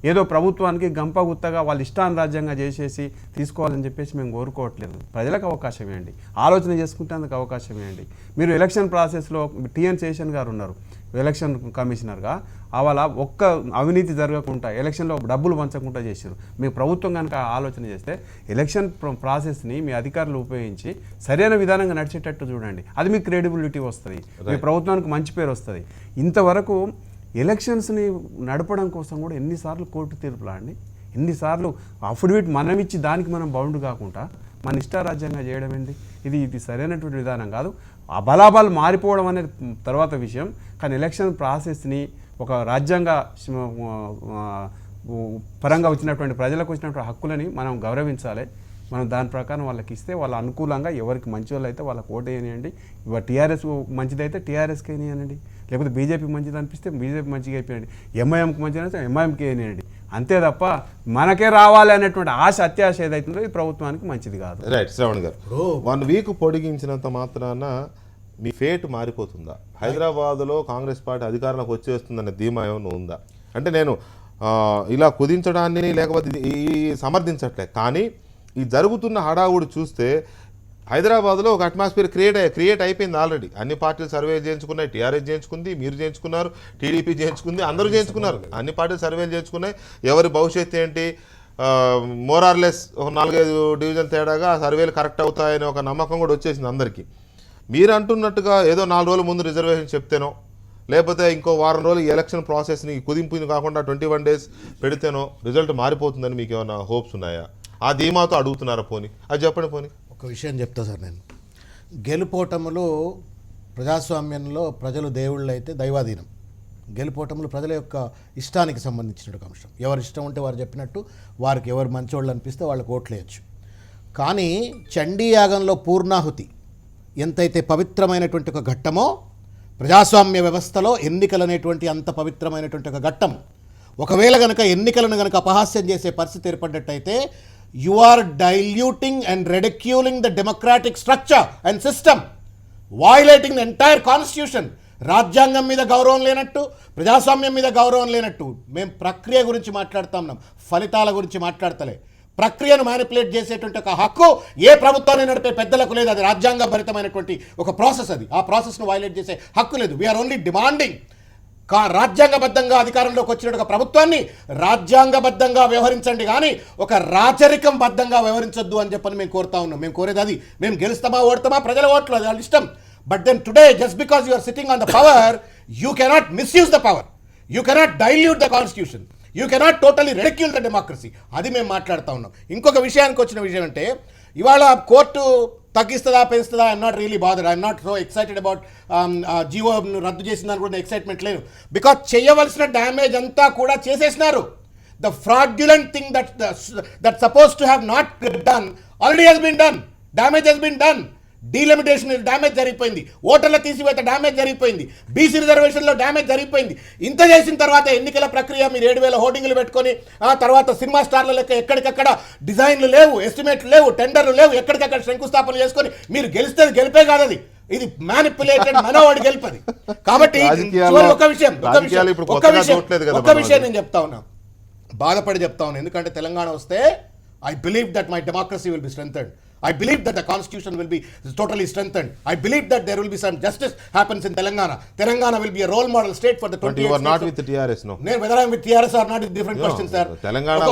ఏదో ప్రభుత్వానికి గంపగుత్తగా వాళ్ళు ఇష్టానురాజ్యంగా చేసేసి తీసుకోవాలని చెప్పేసి మేము కోరుకోవట్లేదు. ప్రజలకు అవకాశం ఇవ్వండి, ఆలోచన చేసుకుంటే అందుకు అవకాశం ఇవ్వండి. మీరు ఎలక్షన్ ప్రాసెస్లో టిఎన్ శేషన్ గారు ఉన్నారు ఎలక్షన్ కమిషనర్గా, అవాళ ఒక్క అవినీతి జరగకుండా ఎలక్షన్లో డబ్బులు పంచకుండా చేశారు. మీ ప్రభుత్వం కనుక ఆలోచన చేస్తే ఎలక్షన్ ప్రాసెస్ని మీ అధికారులు ఉపయోగించి సరైన విధానంగా నడిచేటట్టు చూడండి. అది మీకు క్రెడిబిలిటీ వస్తుంది, మీ ప్రభుత్వానికి మంచి పేరు వస్తుంది. ఇంతవరకు ఎలక్షన్స్ని నడపడం కోసం కూడా ఎన్నిసార్లు కోర్టు తీర్పులా అండి, ఎన్నిసార్లు అఫిడవిట్ మనం ఇచ్చి దానికి మనం బౌండ్ కాకుండా మన ఇష్టారాజ్యంగా చేయడం ఏంది? ఇది సరైనటువంటి విధానం కాదు. అబలాబాలు మారిపోవడం అనేది తర్వాత విషయం, కానీ ఎలక్షన్ ప్రాసెస్ని ఒక రాజ్యాంగ పరంగా వచ్చినటువంటి ప్రజలకు వచ్చినటువంటి హక్కులని మనం గౌరవించాలి. మనం దాని ప్రకారం వాళ్ళకి ఇస్తే వాళ్ళ అనుకూలంగా ఎవరికి మంచి వాళ్ళు అయితే వాళ్ళకి ఓటు వేయనియండి. ఇవాళ టీఆర్ఎస్ మంచిదైతే టీఆర్ఎస్కి వేయనియండి, లేకపోతే బీజేపీ మంచిది అనిపిస్తే బీజేపీ మంచిగా అయిపోయండి, ఎంఐఎంకి మంచిది అనిపిస్తే ఎంఐఎంకి వేయనియండి. అంతే తప్ప మనకే రావాలి అనేటువంటి ఆశ అత్యాశ ఏదైతుందో ఈ ప్రభుత్వానికి మంచిది కాదు. రైట్ శ్రవణ్ గారు, 1 వీక్ పొడిగించినంత మాత్రాన మీ ఫేట్ మారిపోతుందా? హైదరాబాద్లో కాంగ్రెస్ పార్టీ అధికారంలోకి వచ్చేస్తుందనే ధీమా ఏమైనా ఉందా? అంటే నేను ఇలా కుదించడాన్ని లేకపోతే ఈ సమర్థించట్లే, కానీ ఈ జరుగుతున్న హడావుడు చూస్తే హైదరాబాద్లో ఒక అట్మాస్ఫియర్ క్రియేట్ అయిపోయింది ఆల్రెడీ. అన్ని పార్టీలు సర్వేలు చేయించుకున్నాయి, టీఆర్ఎస్ చేయించుకుంది, మీరు చేయించుకున్నారు, టీడీపీ చేయించుకుంది, అందరూ చేయించుకున్నారు, అన్ని పార్టీలు సర్వేలు చేయించుకున్నాయి. ఎవరి భవిష్యత్తు ఏంటి, మోరార్లెస్ ఒక 4-5 డివిజన్ తేడాగా ఆ సర్వేలు కరెక్ట్ అవుతాయనే ఒక నమ్మకం కూడా వచ్చేసింది అందరికీ. మీరు అంటున్నట్టుగా ఏదో 4 రోజుల ముందు రిజర్వేషన్ చెప్తేనో, లేకపోతే ఇంకో వారం రోజులు ఈ ఎలక్షన్ ప్రాసెస్ని కుదింపుని కాకుండా 21 days పెడితేనో రిజల్ట్ మారిపోతుందని మీకు ఏమైనా హోప్స్ ఉన్నాయా? ఆ ధీమాతో అడుగుతున్నారా? పోనీ అది చెప్పండి. పోనీ ఒక విషయం చెప్తా సార్, నేను గెలుపోటములు ప్రజాస్వామ్యంలో ప్రజలు దేవుళ్ళు అయితే దైవాధీనం. గెలుపోటములు ప్రజల యొక్క ఇష్టానికి సంబంధించిన అంశం. ఎవరి ఇష్టం ఉంటే వారు చెప్పినట్టు వారికి ఎవరు మంచోళ్ళు అనిపిస్తే వాళ్ళకి ఓట్లేయచ్చు. కానీ చండీ యాగంలో పూర్ణాహుతి ఎంతైతే పవిత్రమైనటువంటి ఒక ఘట్టమో, ప్రజాస్వామ్య వ్యవస్థలో ఎన్నికలు అనేటువంటి అంత పవిత్రమైనటువంటి ఒక ఘట్టం. ఒకవేళ కనుక ఎన్నికలను కనుక అపహాస్యం చేసే పరిస్థితి ఏర్పడ్డట్టయితే you are diluting and ridiculing the democratic structure and system, violating the entire constitution. రాజ్యాంగం మీద గౌరవం లేనట్టు, ప్రజాస్వామ్యం మీద గౌరవం లేనట్టు. మేము ప్రక్రియ గురించి మాట్లాడుతున్నాం, ఫలితాల గురించి మాట్లాడతలే. ప్రక్రియను మ్యానిపులేట్ చేసేటువంటి ఒక హక్కు ఏ ప్రభుత్వాన్ని నడిపే పెద్దలకు లేదు. అది రాజ్యాంగ భరితమైనటువంటి ఒక ప్రాసెస్. అది ఆ ప్రాసెస్ను వైలేట్ చేసే హక్కు లేదు. వీఆర్ ఓన్లీ డిమాండింగ్ రాజ్యాంగబద్ధంగా అధికారంలోకి వచ్చిన ఒక ప్రభుత్వాన్ని రాజ్యాంగబద్ధంగా వ్యవహరించండి, కానీ ఒక రాచరికం బద్ధంగా వ్యవహరించొద్దు అని చెప్పని మేము కోరుతా ఉన్నాం. మేము కోరేది అది. మేము గెలుస్తామా ఓడతామా ప్రజల ఓట్లు, అది వాళ్ళ ఇష్టం. But then today just because you are sitting on the power, you cannot misuse the power, you cannot dilute the constitution, you cannot totally ridicule the democracy. అది మేము మాట్లాడుతూ ఉన్నాం. ఇంకొక విషయానికి వచ్చిన విషయం అంటే, ఇవాళ కోర్టు తగ్గిస్తుందా పెంచుతుందా, I'm not really bothered, I'm not so excited about జీవోను రద్దు చేసిందని కూడా ఎక్సైట్మెంట్ లేదు. బికాజ్ చేయవలసిన డ్యామేజ్ అంతా కూడా చేసేసినారు. The fraudulent thing that suppose to have not done already has been done. Damage has been done. Delimitation damage జరిగిపోయింది, ఓటర్ల తీసివేత డ్యామేజ్ జరిగిపోయింది, బీసీ రిజర్వేషన్లో డ్యామేజ్ జరిగిపోయింది. ఇంత చేసిన తర్వాత ఎన్నికల ప్రక్రియ మీరు 7,000 హోర్డింగ్లు పెట్టుకొని ఆ తర్వాత సినిమా స్టార్ల లెక్క ఎక్కడికక్కడ డిజైన్లు లేవు, ఎస్టిమేట్లు లేవు, టెండర్లు లేవు, ఎక్కడికక్కడ శంకుస్థాపన చేసుకొని మీరు గెలిస్తే గెలిపే కాదు, అది ఇది మ్యానిపులేటెడ్ మనోవాడి గెలిపది. కాబట్టి ఒక విషయం నేను చెప్తా ఉన్నా, బాధపడి చెప్తా ఉన్నా. ఎందుకంటే తెలంగాణ వస్తే I believe that my democracy will be strengthened. I believe that the constitution will be totally strengthened. I believe that there will be some justice happens in Telangana. Telangana will be a role model state for the 28 you are not with the TRS, no? Whether I am with TRS or not is different question, sir. Telangana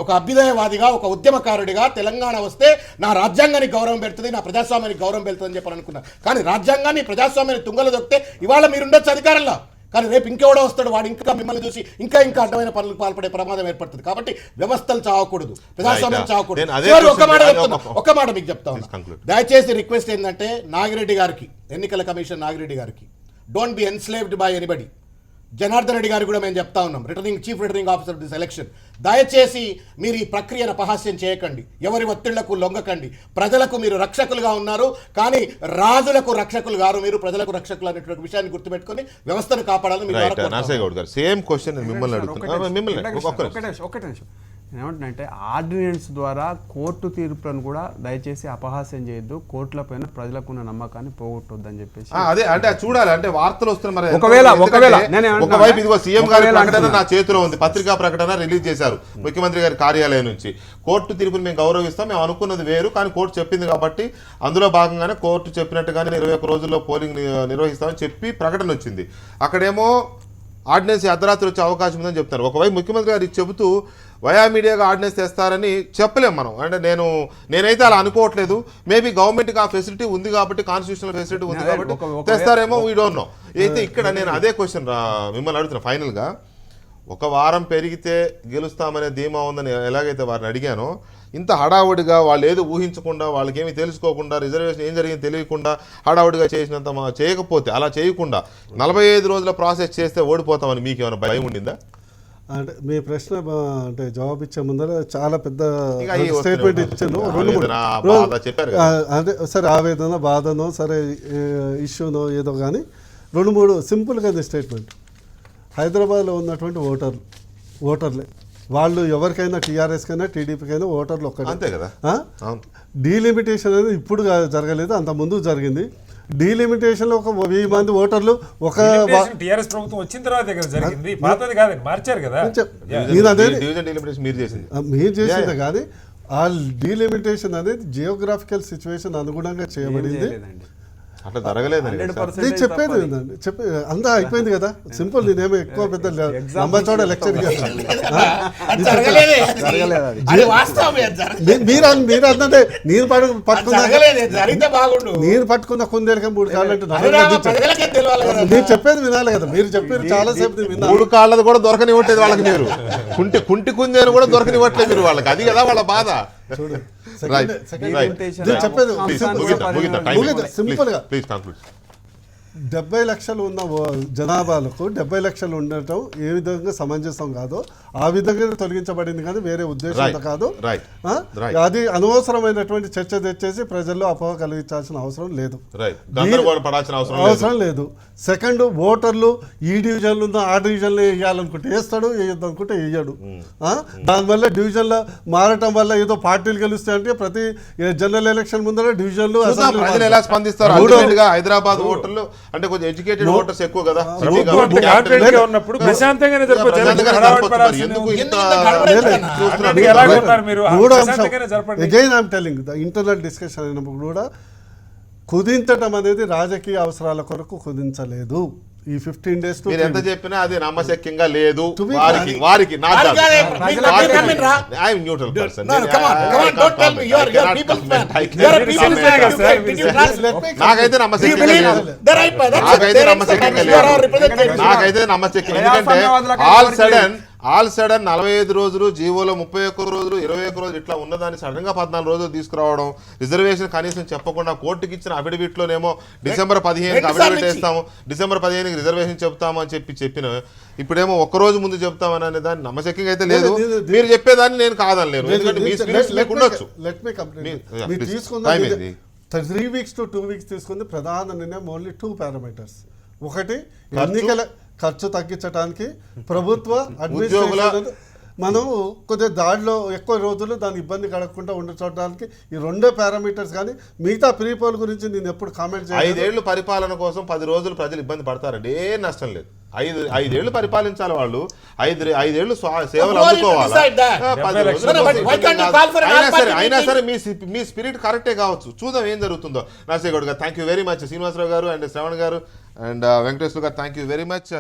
ఒక అభ్యుదయవాదిగా ఒక ఉద్యమకారుడిగా తెలంగాణ వస్తే నా రాజ్యాంగానికి గౌరవం పెడుతుంది, నా ప్రజాస్వామ్యానికి గౌరవం పెడుతుంది అని చెప్పాలనుకున్నా. కానీ రాజ్యాంగాన్ని ప్రజాస్వామ్యాన్ని తుంగలు దొక్కితే ఇవాళ మీరు ఉండొచ్చు అధికారంలో, కానీ రేపు ఇంకెవడో వస్తాడు, వాడు ఇంకా మిమ్మల్ని చూసి ఇంకా అడ్డమైన పనులకు పాల్పడే ప్రమాదం ఏర్పడుతుంది. కాబట్టి వ్యవస్థలు చావకూడదు, ప్రజాస్వామ్యం చావకూడదు. ఒక మాట మీకు చెప్తా ఉన్నా, దయచేసి రిక్వెస్ట్ ఏంటంటే నాగిరెడ్డి గారికి, ఎన్నికల కమిషన్ నాగిరెడ్డి గారికి, don't be enslaved by anybody. Janardhan Reddy గారికి కూడా మేము చెప్తా ఉన్నాం, chief returning officer this election, దయచేసి మీరు ఈ ప్రక్రియను అపహాస్యం చేయకండి, ఎవరి ఒత్తిళ్లకు లొంగకండి. ప్రజలకు మీరు రక్షకులుగా ఉన్నారు, కానీ రాజులకు రక్షకులు గారు, మీరు ప్రజలకు రక్షకులు అనేటువంటి విషయాన్ని గుర్తుపెట్టుకొని వ్యవస్థను కాపాడాలని మీరు. సేమ్ క్వశ్చన్ మిమ్మల్ని అడుగుతున్నా. ఒకటే నిమిషం. ఏమంటున్నానంటే ఆర్డినెన్స్ ద్వారా కోర్టు తీర్పులను కూడా దయచేసి అపహాస్యం చేయొద్దు, కోర్టుల పైన ప్రజలకున్న నమ్మకాన్ని పోగొట్టొద్దు అని చెప్పేసి అదే అంటే అది చూడాలి. అంటే వార్తలు వస్తున్నాయి మరి ఒకవేళ ఒకవైపు ఇదిగో సీఎం గారి ప్రకటన నా చేతిలో ఉంది, పత్రికా ప్రకటన రిలీజ్ చేశారు ముఖ్యమంత్రి గారి కార్యాలయం నుంచి. కోర్టు తీర్పుని మేము గౌరవిస్తాం, మేము అనుకున్నది వేరు, కానీ కోర్టు చెప్పింది కాబట్టి అందులో భాగంగానే కోర్టు చెప్పినట్టుగానే 21 రోజుల్లో పోలింగ్ నిర్వహిస్తామని చెప్పి ప్రకటన వచ్చింది. అక్కడేమో ఆర్డినెన్స్ అర్ధరాత్రి వచ్చే అవకాశం ఉందని చెప్తారు. ఒకవైపు ముఖ్యమంత్రి గారు చెబుతూ వయా మీడియాగా ఆర్డినెన్స్ తెస్తారని చెప్పలేం మనం. అంటే నేనైతే అలా అనుకోవట్లేదు. మేబీ గవర్నమెంట్కి ఆ ఫెసిలిటీ ఉంది కాబట్టి, కాన్స్టిట్యూషనల్ ఫెసిలిటీ ఉంది కాబట్టి తెస్తారేమో, వీ డోంట్ నో. అయితే ఇక్కడ నేను అదే క్వశ్చన్ మిమ్మల్ని అడుగుతున్నా ఫైనల్గా. ఒక వారం పెరిగితే గెలుస్తామనే ధీమా ఉందని ఎలాగైతే వారిని అడిగానో, ఇంత హడావుడిగా వాళ్ళు ఏదో ఊహించకుండా, వాళ్ళకేమీ తెలుసుకోకుండా, రిజర్వేషన్ ఏం జరిగింది తెలియకుండా హడావుడిగా చేసినంత చేయకపోతే, అలా చేయకుండా 45 రోజుల ప్రాసెస్ చేస్తే ఓడిపోతామని మీకు ఏమైనా భయం ఉండిందా? అంటే మీ ప్రశ్న అంటే జవాబు ఇచ్చే ముందర చాలా పెద్ద స్టేట్మెంట్ ఇచ్చాను. అంటే సరే ఆవేదన, బాధనో, సరే ఇష్యూనో ఏదో కానీ 2-3 సింపుల్గా స్టేట్మెంట్. హైదరాబాద్లో ఉన్నటువంటి ఓటర్లే వాళ్ళు ఎవరికైనా, టీఆర్ఎస్కైనా టీడీపీకైనా ఓటర్లు ఒక్కటే. అంతే కదా. డీలిమిటేషన్ అనేది ఇప్పుడు జరగలేదు, అంత ముందు జరిగింది. డీలిమిటేషన్ లో ఒక 1000 మంది ఓటర్లు ఒక టీఆర్ఎస్ ప్రభుత్వం వచ్చిన తర్వాత జరిగింది, పాతది కాదు, మార్చారు కదా. మీరు చేసిందే కానీ ఆ డీలిమిటేషన్ అనేది జియోగ్రాఫికల్ సిచ్యువేషన్ అనుగుణంగా చేయబడింది. అట్లా జరగలేదు. నేను చెప్పేది ఏంటండి, అంతా అయిపోయింది కదా, సింపుల్. నేనేమో ఎక్కువ పెద్ద నంబర్ లెక్చర్ మీరు అన్నదే. నేను పట్టుకున్న కుందేలకే 3 కాళ్ళు అంటే నేను చెప్పేది వినాలి కదా. మీరు చెప్పేది చాలా సేపు 3 కాళ్ళది కూడా దొరకనివ్వట్లేదు వాళ్ళకి. మీరు కుంటి కుందేలు కూడా దొరకనివ్వట్లేదు మీరు వాళ్ళకి. అది కదా వాళ్ళ బాధ. సింపుల్ గా 70 లక్షలు ఉన్న జనాభాలకు 70 లక్షలు ఉండటం ఏ విధంగా సమంజసం కాదో ఆ విధంగా తొలగించబడింది, కానీ వేరే ఉద్దేశంతో కాదు. అది అనవసరమైనటువంటి చర్చ తెచ్చేసి ప్రజల్లో అపోహ కలిగించాల్సిన అవసరం లేదు. అవసరం లేదు. సెకండ్, ఓటర్లు ఈ డివిజన్లు ఉన్న ఆ డివిజన్లో వేయాలనుకుంటే వేస్తాడు, వేయొద్దనుకుంటే వేయడు. దానివల్ల డివిజన్లో మారటం వల్ల ఏదో పార్టీలు గెలుస్తాయంటే ప్రతి జనరల్ ఎలక్షన్ ముందర డివిజన్లు ఎలా స్పందిస్తారు? హైదరాబాద్ ఓటర్లు అంటే కొంచెం ఎడ్యుకేటెడ్ ఓటర్స్ ఎక్కువ కదా. Again I'm telling, the internal discussion అయినప్పుడు కూడా కుదించటం అనేది రాజకీయ అవసరాల కొరకు కుదించలేదు. ఈ 15 days మీరు ఎంత చెప్పినా అది నమ్మశక్యంగా లేదు. నాకైతే నమ్మశక్యం. ఎందుకంటే ఆల్ సడన్ 45 రోజులు, జీవోలో 31 రోజులు, 21 రోజులు ఇట్లా ఉన్నదాన్ని సడన్ గా 14 రోజులు తీసుకురావడం, రిజర్వేషన్ కనీసం చెప్పకుండా కోర్టుకి ఇచ్చిన అఫిడవిట్ లోనేమో December 15 అఫిడవిట్ వేస్తాము, December 15 రిజర్వేషన్ చెప్తాము అని చెప్పిన ఇప్పుడేమో ఒక్కరోజు ముందు చెప్తామని అనే దాన్ని నమ్మశక్యంగా అయితే లేదు. మీరు చెప్పేదాన్ని నేను కాదనలేను, ఎందుకంటే మీ స్పిరిట్ లేకుండొచ్చు. 3 weeks to 2 weeks తీసుకుంది. ప్రధాన నిర్ణయం ఓన్లీ 2 parameters. ఒకటి, ఎన్నికల ఖర్చు తగ్గించడానికి ప్రభుత్వ అడ్మినిస్ట్రేషన్ మనం కొద్దిగా దాడిలో ఎక్కువ రోజులు దాని ఇబ్బంది కలగకుండా ఉండడానికి ఈ 2 పారామీటర్స్. కానీ మిగతా ప్రీపోల్ గురించి నేను ఎప్పుడు కామెంట్ చేయను. 5 ఏళ్ళు పరిపాలన కోసం 10 రోజులు ప్రజలు ఇబ్బంది పడతారండి, ఏ నష్టం లేదు. 5 ఏళ్ళు పరిపాలించాలి వాళ్ళు, 5 ఏళ్ళు సేవలు అందుకోవాలి. అయినా సరే మీ స్పిరిట్ కరెక్టే కావచ్చు. చూద్దాం ఏం జరుగుతుందో. Narsegoud garu thank you very much, Srinivasarao garu and Shravan garu and Venkateshwara garu thank you very much.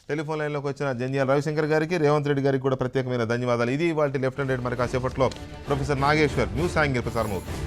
Telephone లైన్లోకి వచ్చిన జంధ్యాల రవిశంకర్ గారికి, రేవంత్ రెడ్డి గారికి కూడా ప్రత్యేకమైన ధన్యవాదాలు. ఇది వాళ్ళ లెఫ్ట్ హ్యాండ్ రైట్. మరి కాసేపట్లో ప్రొఫెసర్ నాగేశ్వర్ న్యూస్ యాంగిల్ ప్రసారం అవుతుంది.